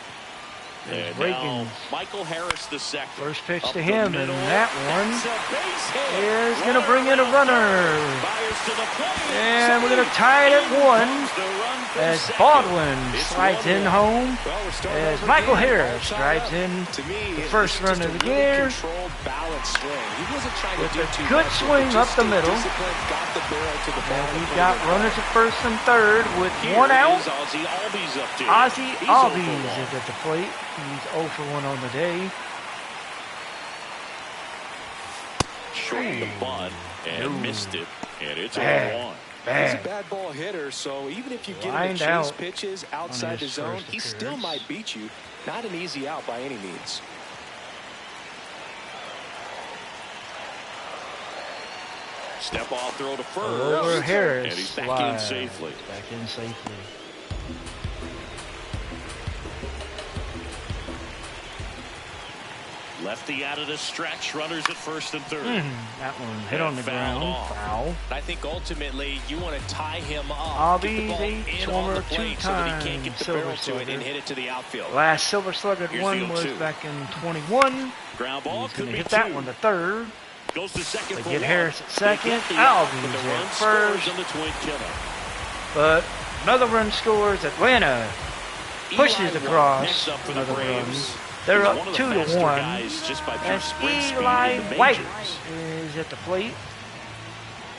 And There's now Reagan. Michael Harris the second. First pitch Up to the him, and middle. that one That's a base hit. is going to bring in a runner. Fires to the plate. And we're going to tie it at 1 Comes the run from as second. Baldwin It's slides in 1-1. home. Well, we're starting As over Michael again. Harris Tied drives up. in To me, the it first was run just of a the really year. controlled, balanced swing. He wasn't trying With to do a too good much. swing Just up the stayed middle. disciplined, got the barrel to the ball. And we've got runners at first and third with Here 1 out. is Ozzie Albies up to Ozzie He's Albies over one. is at the plate. He's 0 for 1 on the day. Short the bunt and No. missed it, and it's Bad. 0-1. He's a Bad. bad ball hitter, so even if you get him Lined to chase out pitches on outside the his zone, first he still appearance. might beat you. Not an easy out by any means. Step off throw to first. Over Harris. And he's back in slides. safely. Back in safely. Lefty out of the stretch. Runners at first and third. That one hit on the Fouled ground. off. Foul. I think ultimately you want to tie him up. Albies, get the ball a in former on the plate so that he can't two-time get the Silver barrel to it Slugger. and hit it to the outfield. Last Silver Slugger Here's one the was 0-2. back in 21. Ground ball He's could going to be hit that two. one to third. Goes to second They for get one. Harris at They second. get the out, Albies but the at run first. scores on the twin killer. But another run scores. Atlanta pushes Eli across. next up for the Another run. Braves. They're He's up one of the 2 to faster 1. guys just by pure As sprint speed Eli in the White majors. is at the plate.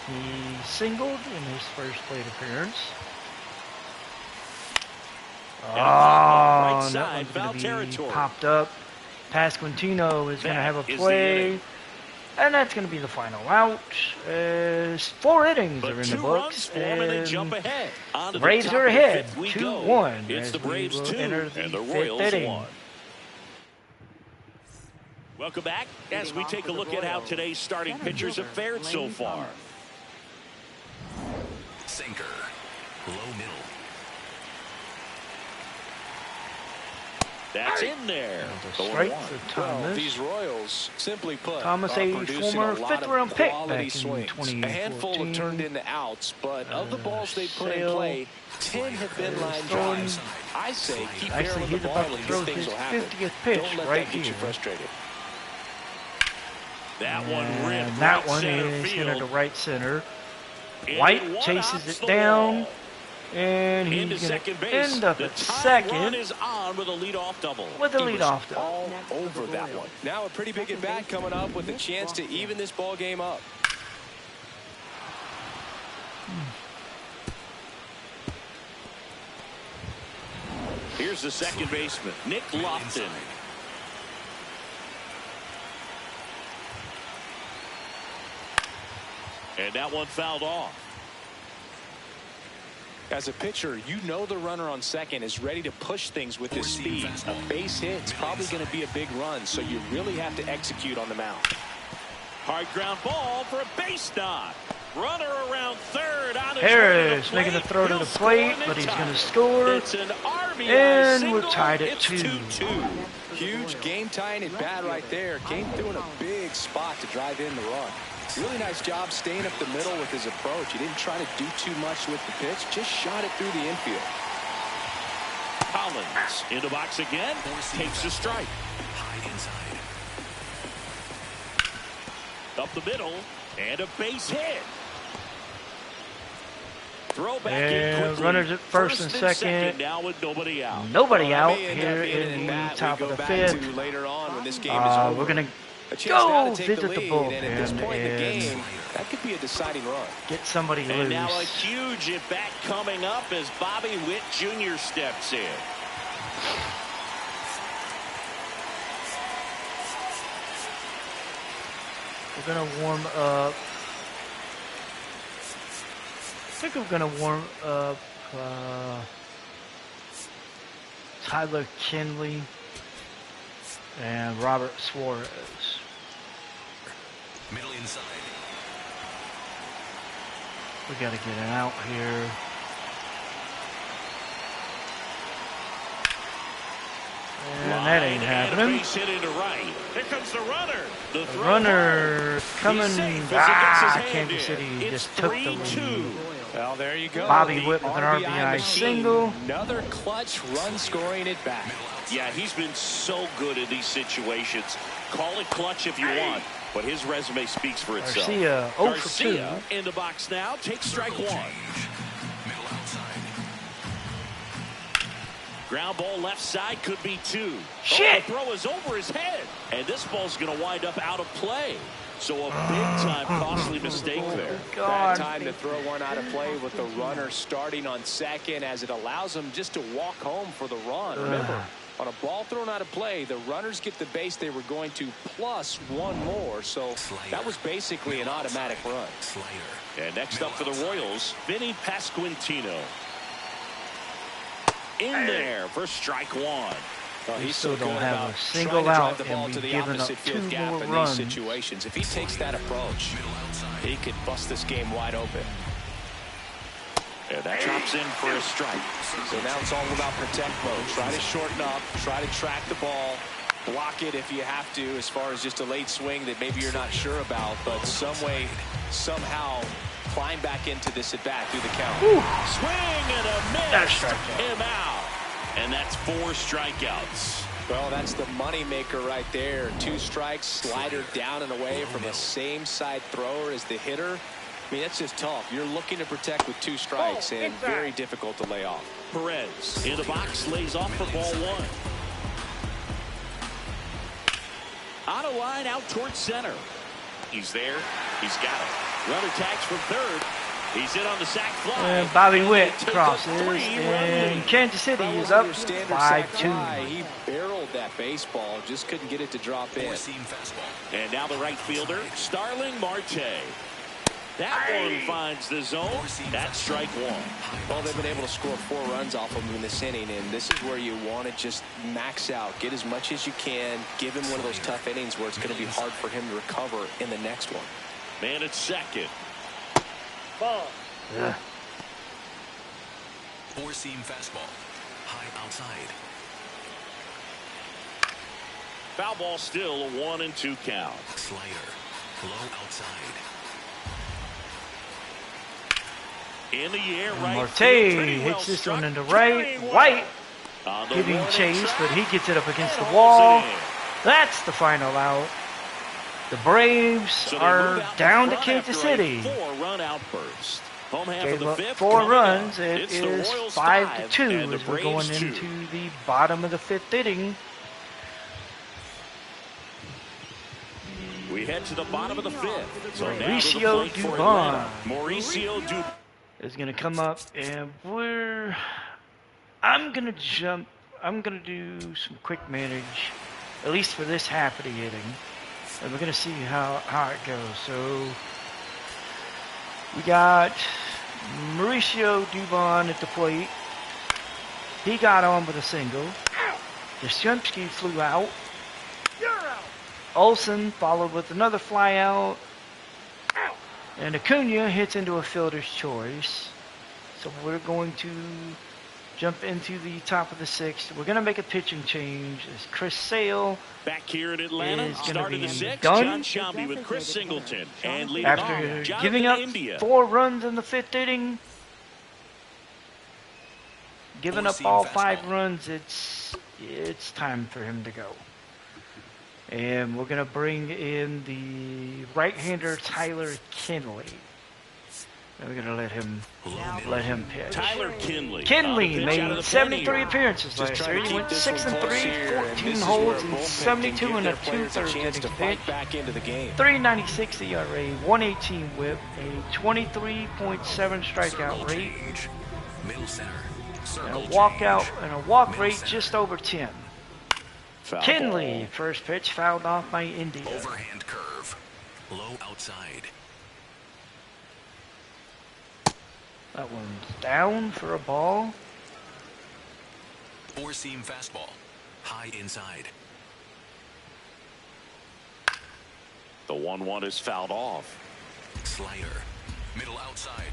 He singled in his first plate appearance. And a pop-up right that side, one's foul going to be territory. popped up. Pasquantino is going to have a That is the play. inning. And that's going to be the final out. 4 innings But are in 2 the runs books. for him and they jump ahead. On to the Braves top are of the ahead, fifth we go. 2-1. It's as the we Braves will 2 enter the and the fifth Royals inning. 1. Welcome back as we take a look at how today's starting pitchers have fared so far. Sinker. Low middle. That's in there. The strike for Well, Thomas. these Royals, simply put, Thomas, are a producing former a lot fifth-round of pick quality back in swings. A 2014. handful have turned into outs, but of the balls they put in Sale. play, 10 have been line Stone. drives. I say keep Actually, barreling the he's ball about to and throw good things his will happen. 50th pitch Don't let right that get you here. frustrated. That one And ripped that right one center is field. into right center. And White one chases hops it the down. wall. And Into he's going second to base. end up The at tying run second is on with a leadoff double. with the He was leadoff double. all over that one. Now a pretty big at bat coming up with a chance to even this ball game up. Here's the second baseman, Nick Lofton. And that one fouled off. As a pitcher, you know the runner on second is ready to push things with his speed. A base hit is probably going to be a big run, so you really have to execute on the mound. Hard ground ball for a base knock. Runner around third. On his Harris way to making the a throw to He'll the score plate, and but he's tie going to it. score. It's an RBI And single. we're tied at It's 2-2. Huge game tying at bat right there. Came through in a big spot to drive in the run. Really nice job staying up the middle with his approach. He didn't try to do too much with the pitch, just shot it through the infield. Collins in the box again. Takes a strike. High inside. Up the middle and a base hit. Throw back in And quickly. runners at first and second. now with nobody out. Nobody Well, out that may end up here being in an the at-bat top we of go the back fifth. to later on when this game is over. We're going to A chance now go to take visit the lead, and at this bullpen point in the and game, that could be a deciding run. get somebody And now a loose. huge at-bat coming up as Bobby Witt Jr. steps in. We're going to warm up think we're gonna warm up Tyler Kinley and Robert Suarez. Middle inside. We gotta get it out here. And that ain't happening. Base hit into right. Here comes the runner. The throw Runner coming. Safe as he gets his hand Kansas in. City It's just took the 3-2. lead. Well, there you go. Bobby The Witt with an RBI RBI machine. single. Another clutch run scoring it back. Yeah, he's been so good in these situations. Call it clutch if you want, but his resume speaks for itself. Garcia 0 for 2. Garcia in the box now. Takes strike one. Middle outside. Ground ball left side could be 2. Shit. Oh, the throw is over his head, and this ball's going to wind up out of play. So a big-time costly mistake there. Bad God. time to throw one out of play with the runner starting on second, as it allows him just to walk home for the run. Remember, on a ball thrown out of play, the runners get the base they were going to plus one more. So that was basically an automatic run. Slider. And next up for the Royals, Vinny Pasquantino. In there for strike one. Well, We he's still so don't good have about a single trying to drive out, the ball and to we've the given up opposite 2 field gap more in runs. these situations. If he takes that approach, he could bust this game wide open. And that drops in for a strike. So now it's all about protect mode. Try to shorten up, try to track the ball, block it if you have to, as far as just a late swing that maybe you're not sure about, but some way, somehow climb back into this at bat through the count. Swing and a miss. That's strike Him out. And that's 4 strikeouts. Well, that's the money maker right there. 2 strikes, slider down and away from the same side thrower as the hitter. I mean, that's just tough. You're looking to protect with 2 strikes, and very difficult to lay off. Perez in the box, lays off for ball 1. On a line out towards center. He's there. He's got it. Runner tags from third. He's in on the sac fly. And Bobby Witt Take a crosses, 3-run and lead. Kansas City That is wasn't up your standard sac fly. 5-2. He barreled that baseball, just couldn't get it to drop in. Four-seam fastball. And now the right fielder, Starling Marte. That one finds the zone. That's strike 1. Well, they've been able to score 4 runs off of him in this inning, and this is where you want to just max out, get as much as you can, give him one of those tough innings where it's going to be hard for him to recover in the next one. Man at second. Yeah. Four-seam fastball. High outside. Foul ball still a 1-2 count. Slider. Low outside. In the air, right. Marte field, pretty well hits this struck, one into right. carrying one. White On the giving warning chase, track, but he gets it up against the and wall. holds it in. That's the final out. The Braves So they are move out down to front Kansas after a City. 4-run outburst. Home half Gave of the up 5th. 4 coming runs. up. It It's the is Royals 5-2 and the as we're going Braves 2. into the bottom of the 5th inning. We head to the bottom of the 5th. So now to the Mauricio plate for Dubon Atlanta. Mauricio Dubon. is going to come up, and I'm going to do some quick manage, at least for this half of the inning, and we're going to see how it goes. So we got Mauricio Dubon at the plate. He got on with a single. Yastrzemski flew out. Olsen followed with another fly out. And Acuna hits into a fielder's choice. So we're going to jump into the top of the 6th. We're going to make a pitching change as Chris Sale, Back here in Atlanta, is gonna start of be the 6th, done. John Shambi with Chris Singleton. And leading off, after Jonathan giving up India. 4 runs in the 5th inning, giving up Four-seam all fastball. 5 runs, it's time for him to go. And we're going to bring in the right-hander Tyler Kinley. And we're going to let him pitch. Tyler Kinley. Kinley On the pitch out of made the 73 pen here. appearances Just last trying year. to He keep went this one 6 and close 3, here, and 14 this is holds, where a and bullpen can 72 give and their a players a 2/3 chance to inning fight pitch. back into the game. 3.96 ERA, 118 WHIP, a 23.7 strikeout rate, Change. Middle center. and Circle a walkout change. and a walk Middle rate center. just over 10. Foul Kinley, ball. first pitch fouled off by India. Overhand curve. Low outside. That one's down for a ball. Four-seam fastball. High inside. The 1-1 is fouled off. Slider. Middle outside.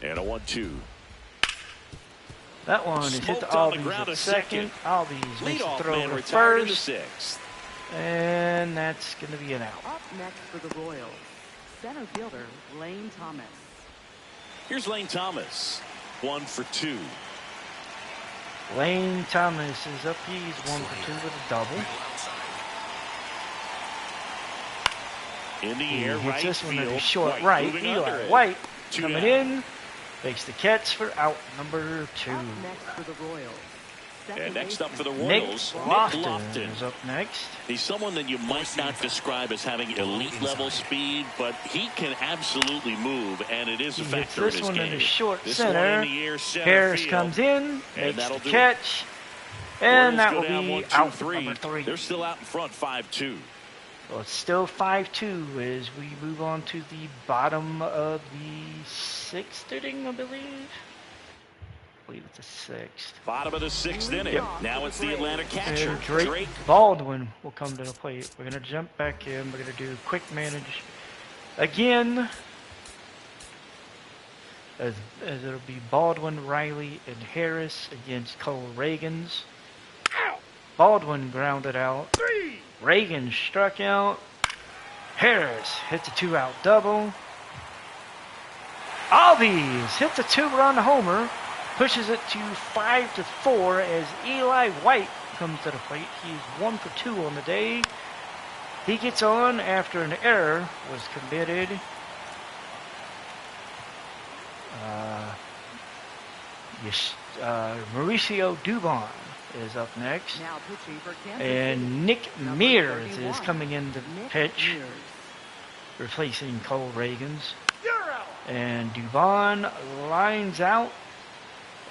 And a 1-2. That one is hit Smoked the on the Albies ground at to second. Albies makes the Leadoff throw man to retired in the first. 6th. And that's going to be an out. Up next for the Royals, center fielder Lane Thomas. Here's Lane Thomas. 1 for 2. Lane Thomas is up. He's 1 for 2 with a double. Middle outside. In the He air, hits right this one to field. the short White right. moving under Eli it. White 2 coming down. in. Makes the catch for out number 2. Up next for the Royals, second And next up for the baseman Nick Royals, Lofton is up next. He's someone that you might not describe as having elite level speed, but he can absolutely move, and it is a He hits factor in this his one game. in the short This center. one in the air, center Harris field. comes in, And makes that'll the do it. catch, and Royals that go will down be 1, 2, out 3. number 3. They're still out in front 5-2. Well, it's still 5-2 as we move on to the bottom of the 6th inning, I believe. I believe it's the 6th. Bottom of the 6th inning. Now it's the Atlanta catcher, And Drake Drake. Baldwin will come to the plate. We're going to jump back in. We're going to do quick manage again. As it'll be Baldwin, Riley, and Harris against Cole Reagans. Baldwin grounded out. Reagan struck out. Harris hits a 2-out double. Albies hits a 2-run homer. Pushes it to 5-4 as Eli White comes to the plate. He's 1 for 2 on the day. He gets on after an error was committed. Mauricio Dubon is up next. now pitching for Kansas And City, Nick number Mears 31, is coming in to Nick pitch, Mears. replacing Cole Reagans. And Dubon lines out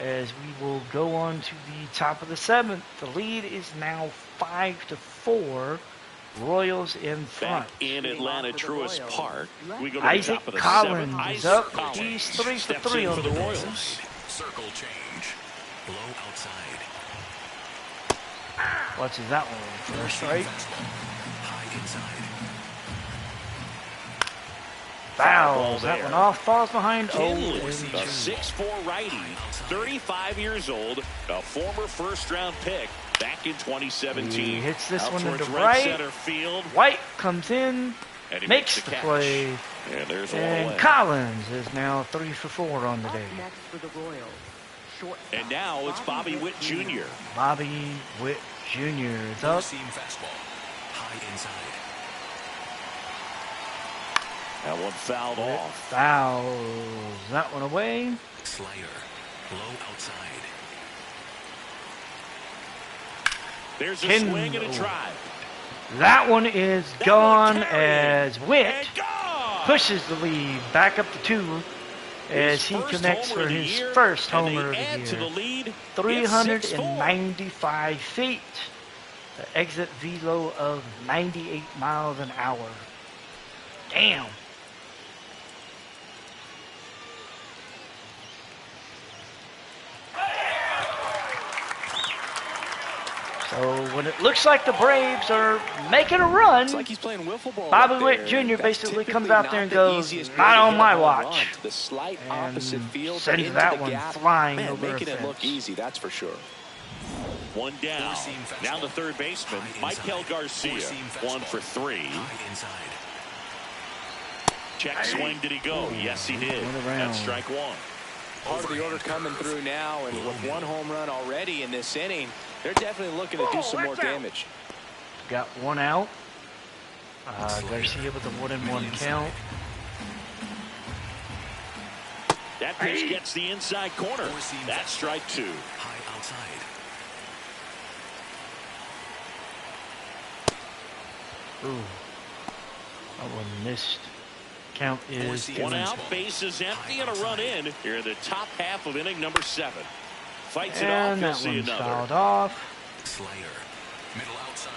as we will go on to the top of the 7th. The lead is now 5-4. Royals in front. Back in Atlanta Truist Park. We go to Isaac the top of the Collins 7th. is Isaac up. Collins He's 3 for steps 3 in on for the the day. Royals. Circle change. Blow outside. Watches that one first, right? Fastball. High inside. Fouls there. that one off. Falls behind. Kinley, 0-2. a 6'4" righty, 35 years old, a former first-round pick back in 2017. He hits this Out one into towards right. center field, White comes in, and he makes the the catch. play, And there's a and away. Collins is now 3 for 4 on the Up day. next for the Royals, shortstop And now it's Bobby Witt Jr. Bobby Witt Jr. is up. Four-seam fastball. High inside. That one fouled off. Fouls that one away. Slider. Blow outside. There's a Kendall. swing and a drive. That one is That gone one carried. as Witt And gone! pushes the lead back up to 2 as His he first connects homer for of the his year, first and they homer of add the to the year. lead. It's 395 feet. The exit velo of 98 miles an hour. Damn. So when it looks like the Braves are making a run, It's like he's playing wiffle ball. Bobby up Witt there. Jr. That's basically comes typically out there and not the goes, easiest "Not way to on hit my a home watch," run, to the slight opposite and field, sends into that the one gap. flying Man, over a making it look fence. easy, that's for sure. One down. Four-seam fastball. Now the third baseman, High Michael inside. Garcia. Four-seam 1 fastball. for 3. High inside. Check swing, did he go? Yes, he did. Went around. That's strike 1. Part of the order coming through now, and with one home run already in this inning, they're definitely looking to do some more damage. Got one out. Garcia with a 1-1 count. That pitch gets the inside corner. Four-seam That's strike 2. High outside. Ooh. That one missed. Count is Four-seam One out, fastball. base is empty, High and a run outside. in here in the top half of inning number 7. Fights it off, and you'll that see one's another. fouled off. Slider. Middle outside.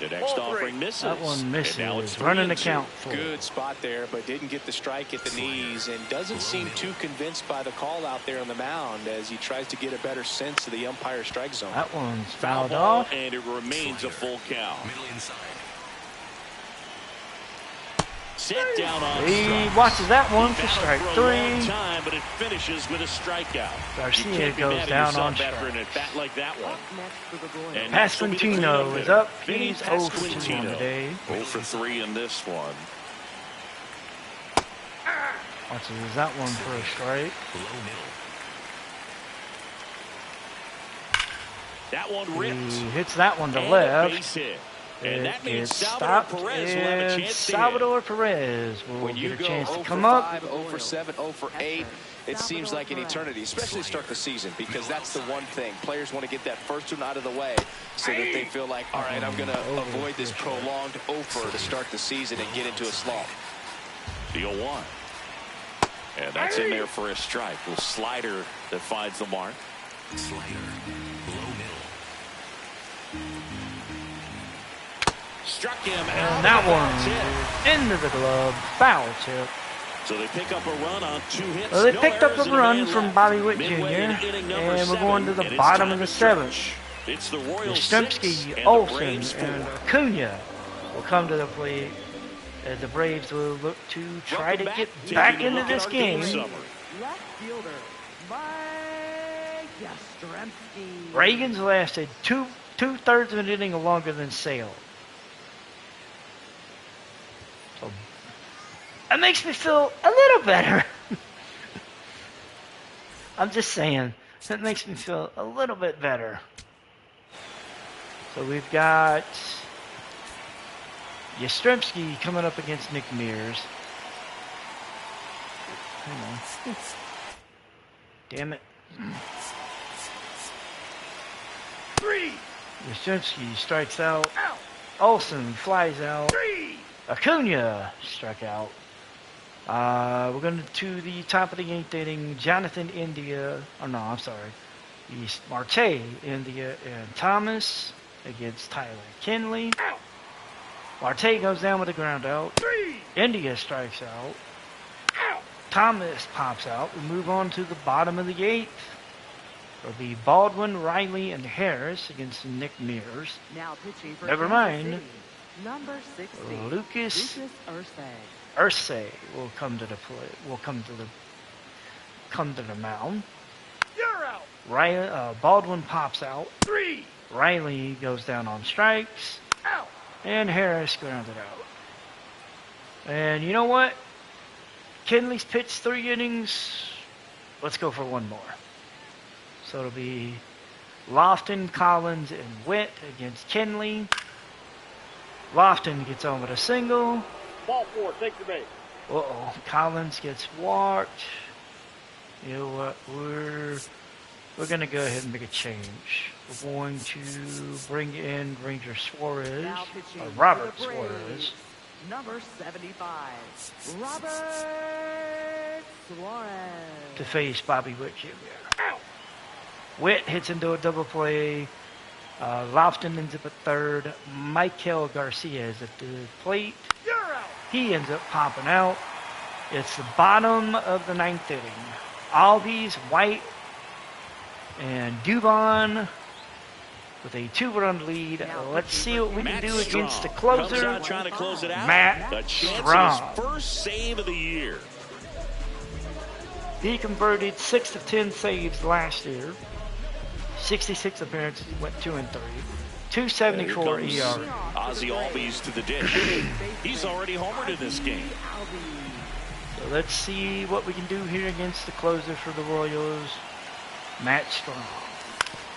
The next offering misses. That one misses. And now it's Running the 3-2. count full. Good spot there, but didn't get the strike at the knees and doesn't seem too convinced by the call out there on the mound as he tries to get a better sense of the umpire strike zone. That one's Foul fouled ball, off. and it remains a full count. Middle inside. Set down on He strikes. watches that one He for battled strike for a long 3. time, but it finishes with a strikeout. Garcia You can't be goes mad at down yourself on after an strikes. at-bat like that one. Up next for the Royals. And next will be the Pasquantino cleanup is hitter, up. Vinny He's 0 for 2 on Pasquantino. the day. 0 for 3 in this one. Watches that one for a strike. Below middle. That one ripped. He hits that one to And a left. base hit. And It that means gets Salvador stopped, Perez will have a and chance to hit. Salvador Perez will When you get a go chance 0 to for come up. 5, 0 for 7, 0 for 8, it seems like an eternity, especially to start the season, because that's the one thing. Players want to get that first one out of the way so that they feel like, all right, I'm going to avoid this prolonged offer to start the season and get into a slump. The 0-1. And that's in there for a strike. A slider that finds the mark. Slider. Below middle. Struck him out. And that That's one into the glove. Foul tip. it. So they pick up a run on 2 hits. Well, they No picked up errors a and run man from left. Bobby Witt Jr. Midway in inning number And we're going to 7, the and it's bottom time of the to stretch. 7th. It's the Royals 6 Yastrzemski, and the Olsen, Braves 4. and Acuna will come to the plate as the Braves will look to try to get Taking back a into look this at our game game. summary. Left fielder, Mike Yastrzemski. Reagan's lasted two-thirds of an inning longer than Sale. So that makes me feel a little better. I'm just saying, that makes me feel a little bit better. So we've got Yastrzemski coming up against Nick Mears. Hang on. Damn it. 3. Yastrzemski strikes out. Olsen flies out. 3. Acuna struck out. We're going to the top of the 8th inning. Jonathan India. Oh, no, I'm sorry. East Marte, India, and Thomas against Tyler Kinley. Marte goes down with a ground out. 3. India strikes out. Thomas pops out. We move on to the bottom of the 8th. It'll be Baldwin, Riley, and Harris against Nick Mears. Now pitching for Never Kansas mind. City, number 60, Lucas Ursay. Ursay will come to the plate. Will come to the mound. You're out. Riley, Baldwin pops out. 3. Riley goes down on strikes. Out. And Harris grounded out. And you know what? Kinley's pitched 3 innings. Let's go for one more. So it'll be Lofton, Collins, and Witt against Kinley. Lofton gets on with a single. Ball 4, take the base. Uh-oh. Collins gets walked. You know what? We're going to go ahead and make a change. We're going to bring in Ranger Suarez, Now pitching or for Robert the Braves, Suarez, number 75, Robert Suarez. to face Bobby Witt Jr. Witt hits into a double play. Lofton ends up at third. Michael Garcia is at the plate. You're out. He ends up popping out. It's the bottom of the 9th inning. Albies, White, and Dubon with a 2-run lead. Let's see what we can Matt do against the Strong comes closer. out trying to close it out. Matt A chance Strong. at his first save of the year. He converted 6 of 10 saves last year. 66 appearances, went 2-3. 274 Here ERA. comes Ozzie Albies to the dish. He's already homered in this game. So let's see what we can do here against the closer for the Royals, Matt Strong.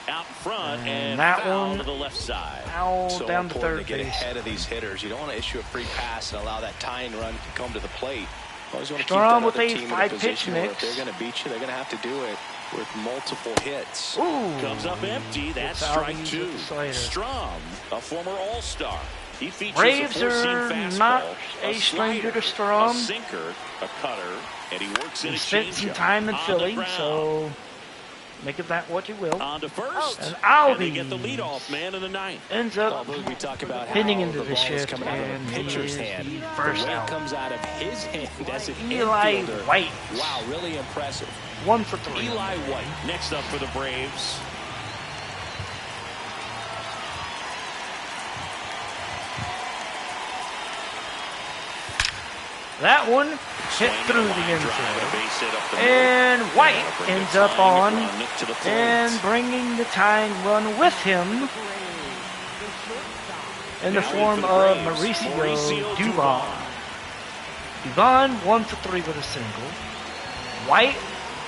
Out front and that foul one to the left side. foul So down to important third to get base. ahead of these hitters. You don't want to issue a free pass and allow that tying run to come to the plate. Always want to keep Strong that with other a team in a 5-pitch position where if mix. they're going to beat you, they're going to have to do it with multiple hits. Ooh. Comes up empty. That's It's strike Albies 2. with the slider. Strom, a former All-Star. He features Braves a four-seam are fastball, not a slider, stranger to Strom. a sinker, a cutter, and he works in He a spent some changeup time in on the Philly, ground. so Make of that what you will. On to first. And And they get the Albies leadoff man in the ninth. ends up We talk about how hitting into the the ball is shift, coming out of and a he pitcher's is hand. the The first way it out. comes out of his hand as an Eli infielder. White. Wow, really impressive. 1 for 3. Eli White next up for the Braves. That one hit Swing through and a the line drive, a infield. base hit up the middle. And White Bring the ends up tying on run to the plate. and bringing the tying run with him in the Now form in for the of Braves, Mauricio Dubon. Dubon 1 for 3 with a single. White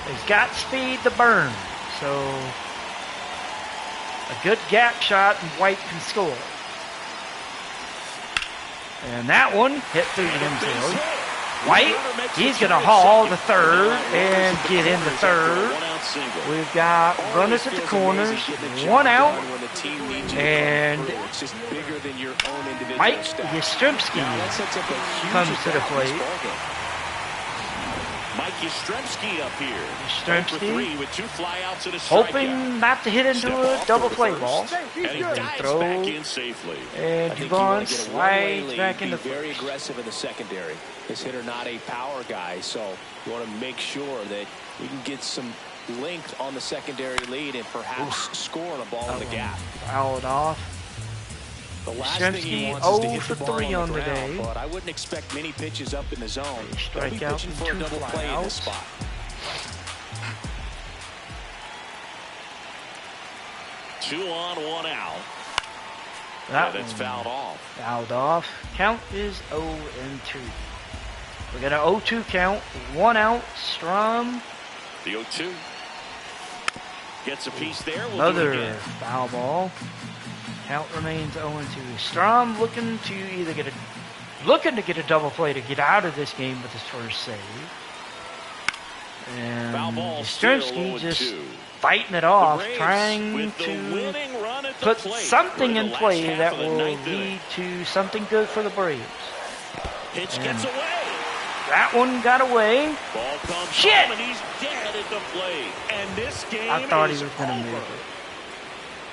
has got speed to burn, so a good gap shot and White can score. And that one hit through the infield. White, he's going to haul the third and get into third. We've got runners at the corners, 1 out, and Mike Yastrzemski comes to the plate. Mike Yastrzemski up here. Yastrzemski with 2 flyouts and a strikeout. hoping not to hit into a double play ball. And he dives Throw. back in safely. And I think you want Dubon to get a slides lead, back be into very first. aggressive in the secondary. This hitter not a power guy, so you want to make sure that you can get some length on the secondary lead and perhaps score a ball in the gap. Fouled off. The last thing he Yastrzemski wants is to 0 hit for the ball 3 on on the the ground, day. but I wouldn't expect many pitches up in the zone. They'll be Strikeout pitching and for a 2 double play in this flyouts. spot. Two on, 1 out. That That's one fouled off. fouled off. Count is 0 and 2. We got an 0-2 count. 1 out. Strom. The 0-2. Gets a piece there. We'll do it Another again. foul ball. Count remains 0 and 2. Strom looking to either get a double play to get out of this game with his first save. And Foul ball still Yastrzemski 0-2. just fighting it off, The Braves trying with the to winning run at the put plate. something We're in in the last play half that of the will ninth inning. lead to something good for the Braves. Pitch And gets away. that one got away. Ball comes Shit! home and he's dead at the plate. And this game I thought he is was going to over. make it.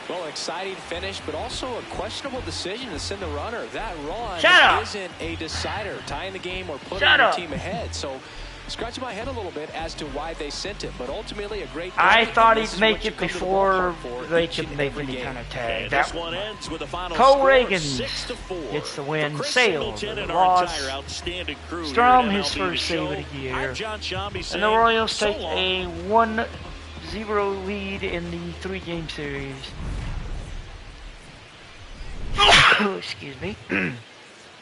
Well, an exciting finish, but also a questionable decision to send the runner. That run Shut up! isn't a decider, tying the game or putting Shut your up! team ahead. So, scratching my head a little bit as to why they sent it, but ultimately a great I play, thought and this he'd is make what you it come to the before ballpark for they each could and make every any game. kind of tag. And That this one ends with a final Cole score Reagan 6-4. gets the win. For Chris Sale, Singleton and the our loss. entire outstanding crew Strom, here at his MLB first The save Show. of the year. I'm John Shambi And saying the Royals so take long. a 1-0 lead in the 3-game series. Excuse me.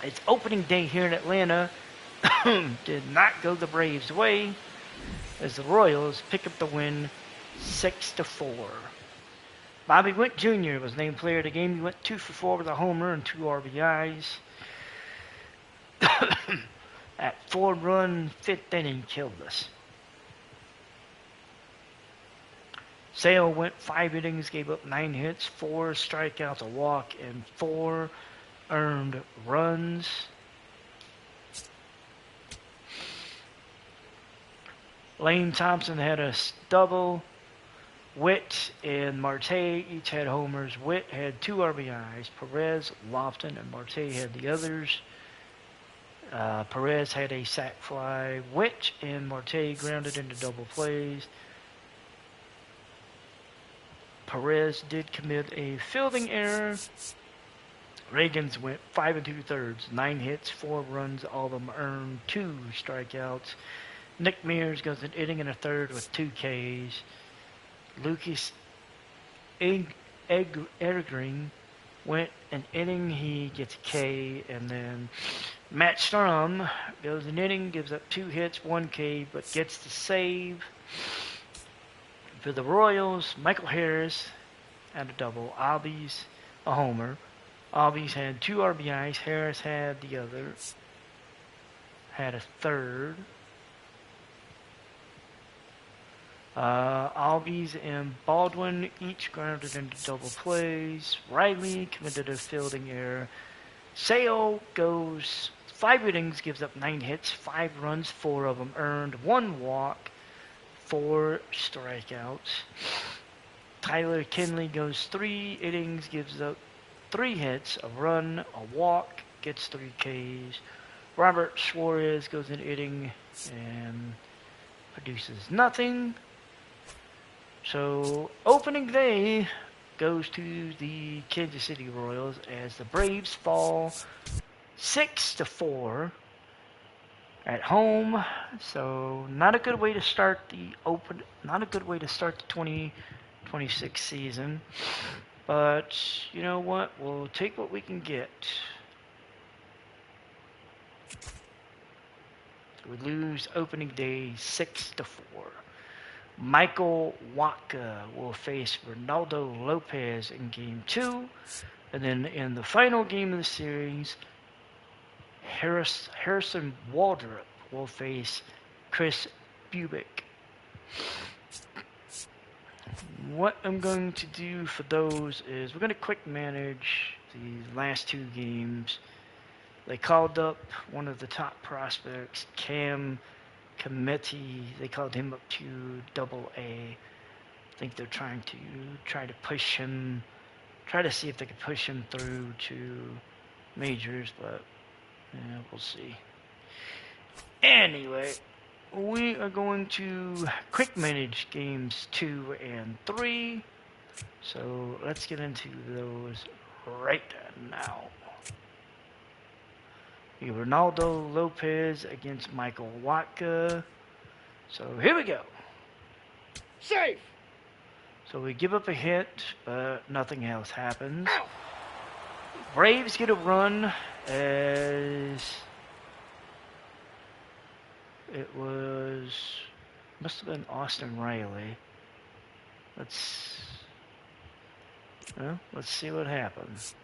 It's opening day here in Atlanta. Did not go the Braves' way as the Royals pick up the win 6-4. Bobby Witt Jr. was named player of the game. He went 2 for 4 with a homer and 2 RBIs. That 4-run 5th inning killed us. Sale went 5 innings, gave up 9 hits, 4 strikeouts, a walk, and 4 earned runs. Lane Thompson had a double. Witt and Marte each had homers. Witt had 2 RBIs. Perez, Lofton, and Marte had the others. Perez had a sac fly. Witt and Marte grounded into double plays. Perez did commit a fielding error. Reagans went 5 2/3, 9 hits, 4 runs, all of them earned, 2 strikeouts. Nick Mears goes an inning and a third with 2 Ks. Lucas Eggering went an inning, he gets a K, and then Matt Strom goes an inning, gives up 2 hits, 1 K, but gets the save. For the Royals, Michael Harris had a double, Albies a homer. Albies had 2 RBIs, Harris had the other, had a third. Albies and Baldwin each grounded into double plays. Riley committed a fielding error. Sale goes 5 innings, gives up 9 hits, 5 runs, 4 of them earned, 1 walk, 4 strikeouts. Tyler Kinley goes 3 innings, gives up 3 hits, a run, a walk, gets 3 Ks. Robert Suarez goes an inning and produces nothing. So opening day goes to the Kansas City Royals as the Braves fall 6-4 at home. So not a good way to start the 2026 season. But you know what? We'll take what we can get. We lose opening day 6-4. Michael Wacha will face Ronaldo Lopez in Game 2. And then in the final game of the series, Harrison Waldrop will face Chris Bubic. What I'm going to do for those is we're going to quick manage the last 2 games. They called up one of the top prospects, Cam Committee. They called him up to AA. I think they're trying to push him, try to see if they can push him through to majors, but yeah, we'll see. Anyway, we are going to quick manage games 2 and 3. So let's get into those right now. Ronaldo Lopez against Michael Wacha. So here we go. Safe. So we give up a hit, but nothing else happens. Braves get a run as must have been Austin Riley. Let's see what happens.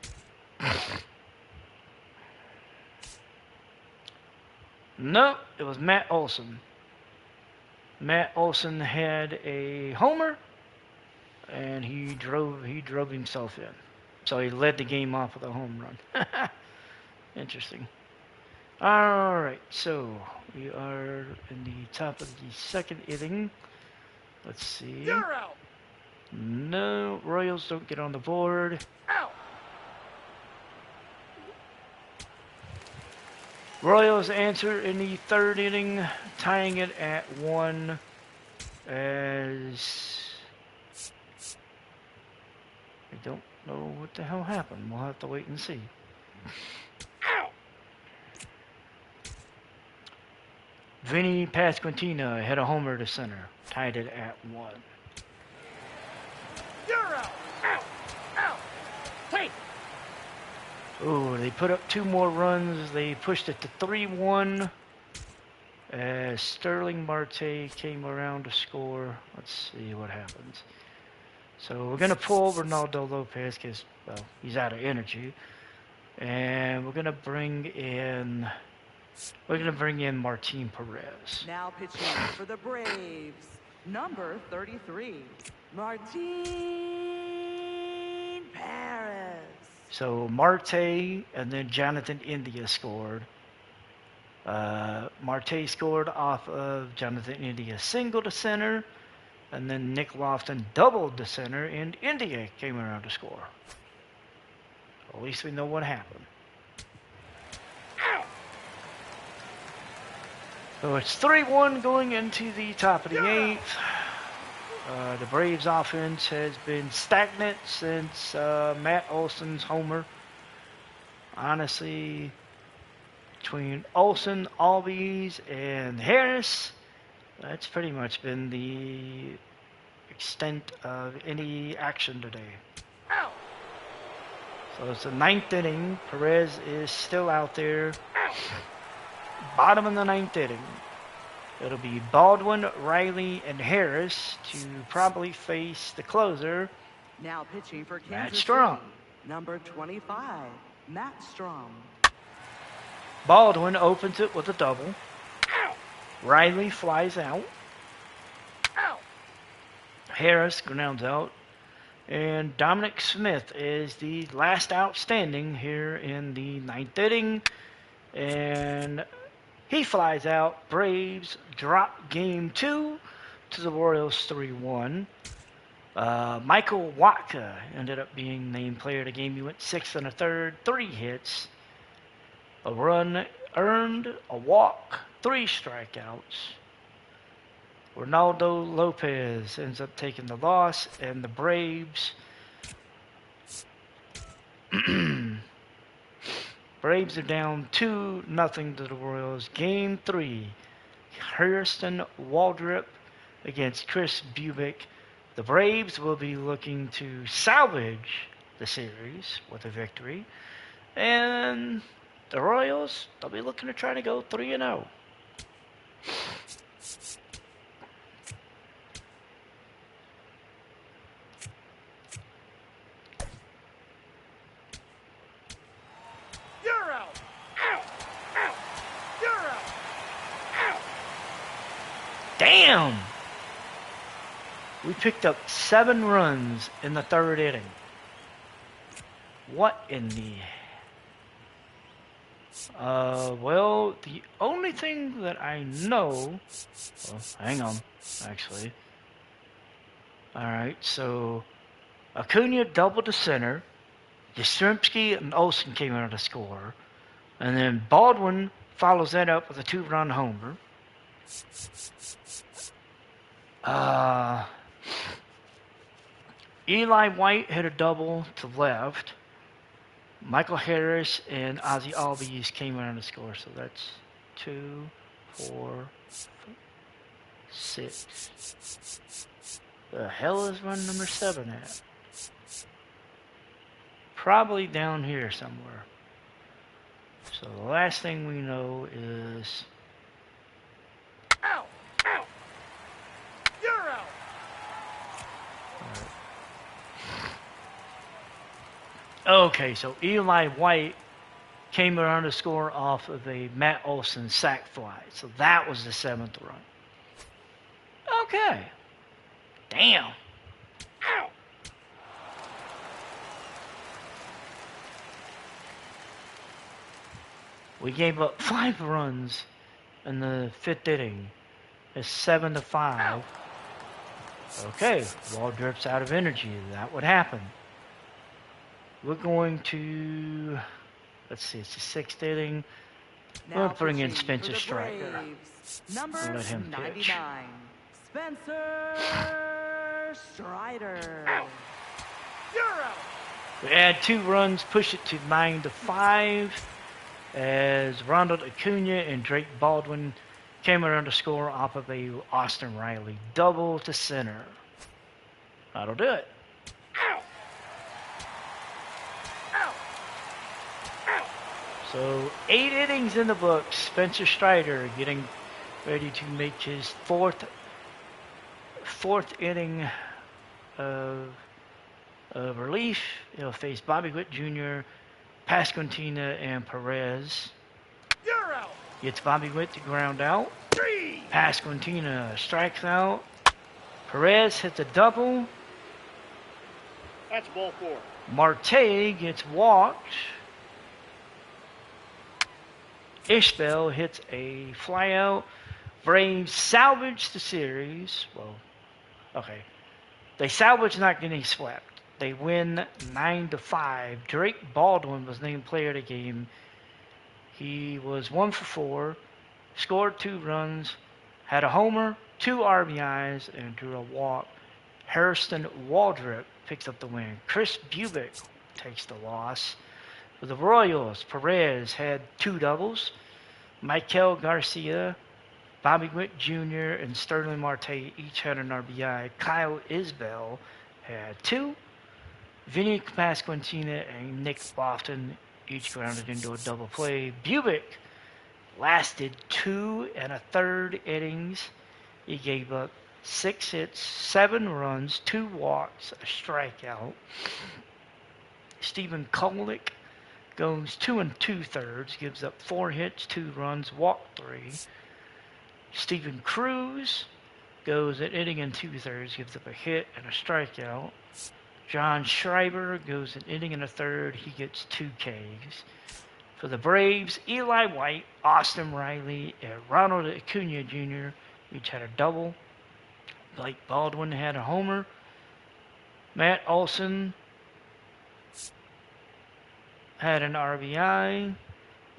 No, it was Matt Olson. Matt Olson had a homer, and he drove himself in. So he led the game off with a home run. Interesting. All right, so we are in the top of the 2nd inning. Let's see. You're out. No, Royals don't get on the board. Out. Royals answer in the 3rd inning, tying it at 1 as I don't know what the hell happened. We'll have to wait and see. Ow. Vinny Pasquantino hit a homer to center, tied it at 1. You're out. Out. Out. Take. Ooh, they put up 2 more runs. They pushed it to 3-1 as Sterling Marte came around to score. Let's see what happens. So we're going to pull Ronaldo Lopez because, well, he's out of energy. And we're going to bring in Martin Perez. Now pitching for the Braves, number 33, Martin Perez. So Marte and then Jonathan India scored. Marte scored off of Jonathan India's single to center, and then Nick Lofton doubled to center, and India came around to score. At least we know what happened. Ow. So it's 3-1 going into the top of the 8th. The Braves offense has been stagnant since Matt Olson's homer. Honestly, between Olson, Albies, and Harris, that's pretty much been the extent of any action today. Ow. So it's the 9th inning. Perez is still out there. Ow. Bottom of the 9th inning. It'll be Baldwin, Riley, and Harris to probably face the closer, Now pitching for Kansas Matt Strom. City, number 25, Matt Strom. Baldwin opens it with a double. Ow. Riley flies out. Ow. Harris grounds out. And Dominic Smith is the last outstanding here in the 9th inning. And he flies out. Braves drop game 2. to the Royals 3-1. Michael Watka ended up being named player of the game. He went 6 1/3, 3 hits, a run earned, a walk, 3 strikeouts. Ronaldo Lopez ends up taking the loss, and the Braves Braves are down 2-0 to the Royals. Game 3, Hairston Waldrep against Chris Bubic. The Braves will be looking to salvage the series with a victory, and the Royals, they'll be looking to try to go 3-0. You're out. Out. Out. You're out. Out. Damn! We picked up 7 runs in the 3rd inning. What in the... well, the only thing that I know... Well, hang on, actually. Alright, so... Acuna doubled to center. Yastrzemski and Olsen came out to score. And then Baldwin follows that up with a 2-run homer. Eli White hit a double to left. Michael Harris and Ozzie Albies came out to score. So that's 2, 4, 6. The hell is run number 7 at? Probably down here somewhere. So the last thing we know is... Out. Out. You're out. Okay, so Eli White came around to score off of a Matt Olson sac fly. So that was the 7th run. Okay. Damn. Out. We gave up 5 runs in the 5th inning. It's 7-5. Okay, Waldrop's out of energy. That would happen. We're going to... Let's see, it's the 6th inning. We'll bring in Spencer Strider. Number We'll let him 99, pitch. Spencer Strider. You're out. We add 2 runs, push it to 9-5, as Ronald Acuna and Drake Baldwin came around to score off of a Austin Riley double to center. That'll do it. Out. Out. Out. So 8 innings in the books. Spencer Strider getting ready to make his fourth inning of relief. He'll face Bobby Witt Jr., Pasquantino, and Perez. You're out. Gets Bobby Witt to ground out. 3. Pasquantino strikes out. Perez hits a double. That's ball 4. Marte gets walked. Ishbel hits a flyout. Braves salvage the series. Well, okay. They salvage not getting swept. They win 9-5. Drake Baldwin was named player of the game. He was 1 for 4, scored 2 runs, had a homer, 2 RBIs, and drew a walk. Hairston Waldrep picks up the win. Chris Bubic takes the loss. For the Royals, Perez had 2 doubles. Michael Garcia, Bobby Witt Jr., and Sterling Marte each had an RBI. Kyle Isbell had 2. Vinny Pasquantino and Nick Lofton each grounded into a double play. Bubic lasted 2 1/3 innings. He gave up 6 hits, 7 runs, 2 walks, a strikeout. Stephen Kolick goes 2 2/3, gives up 4 hits, 2 runs, walked 3. Stephen Cruz goes an inning and 2/3, gives up a hit and a strikeout. John Schreiber goes an inning and a third. He gets 2 Ks. For the Braves, Eli White, Austin Riley, and Ronald Acuna Jr. each had a double. Blake Baldwin had a homer. Matt Olson had an RBI.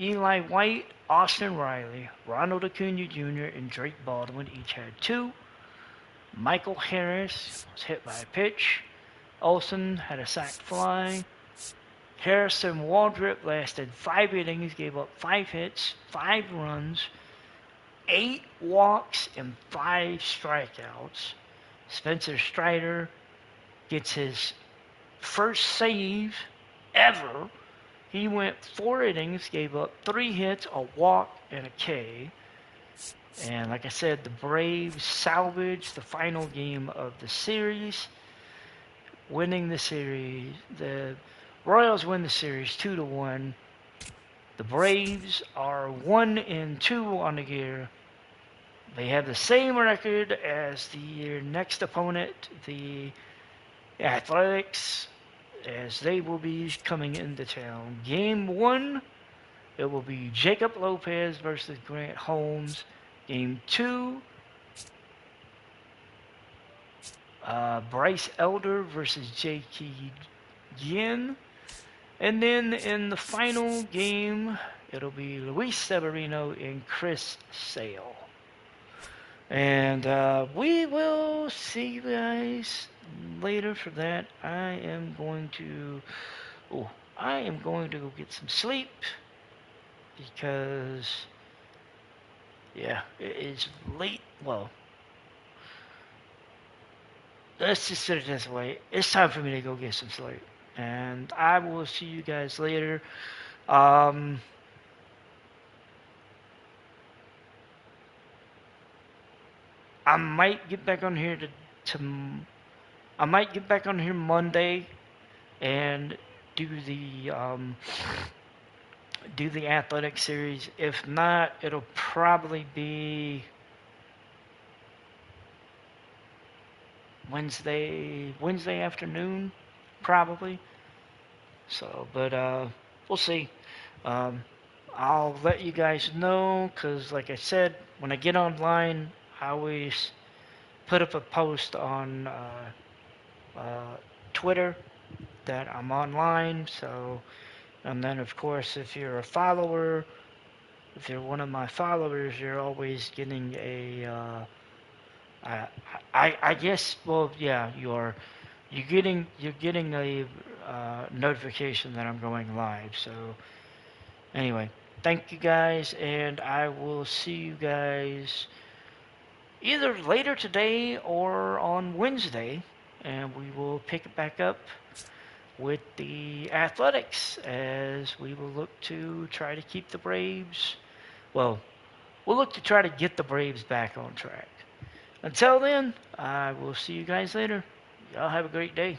Eli White, Austin Riley, Ronald Acuna Jr., and Drake Baldwin each had 2. Michael Harris was hit by a pitch. Olson had a sac fly. Harrison Waldrop lasted 5 innings, gave up 5 hits, 5 runs, 8 walks, and 5 strikeouts. Spencer Strider gets his first save ever. He went 4 innings, gave up 3 hits, a walk, and a K. And like I said, the Braves salvaged the final game of the series, winning the series. The Royals win the series 2-1. The Braves are 1-2 on the year. They have the same record as the next opponent, the Athletics, as they will be coming into town. Game 1, it will be Jacob Lopez versus Grant Holmes. Game 2, Bryce Elder versus J.K. Yin. And then in the final game, it'll be Luis Severino and Chris Sale. And we will see you guys later for that. I am going to go get some sleep because, yeah, it is late. Well, let's just put it this way. It's time for me to go get some sleep. And I will see you guys later. I might get back on here I might get back on here Monday and do the athletic series. If not, it'll probably be Wednesday afternoon, probably. So, but we'll see. I'll let you guys know, because like I said, when I get online, I always put up a post on Twitter that I'm online. So, and then of course, if you're a follower, if you're one of my followers, you're always getting a I guess, well, yeah, you're getting a notification that I'm going live. So anyway, thank you guys, and I will see you guys either later today or on Wednesday, and we will pick it back up with the Athletics as we will look to try to keep the Braves. Well, we'll look to try to get the Braves back on track. Until then, I will see you guys later. Y'all have a great day.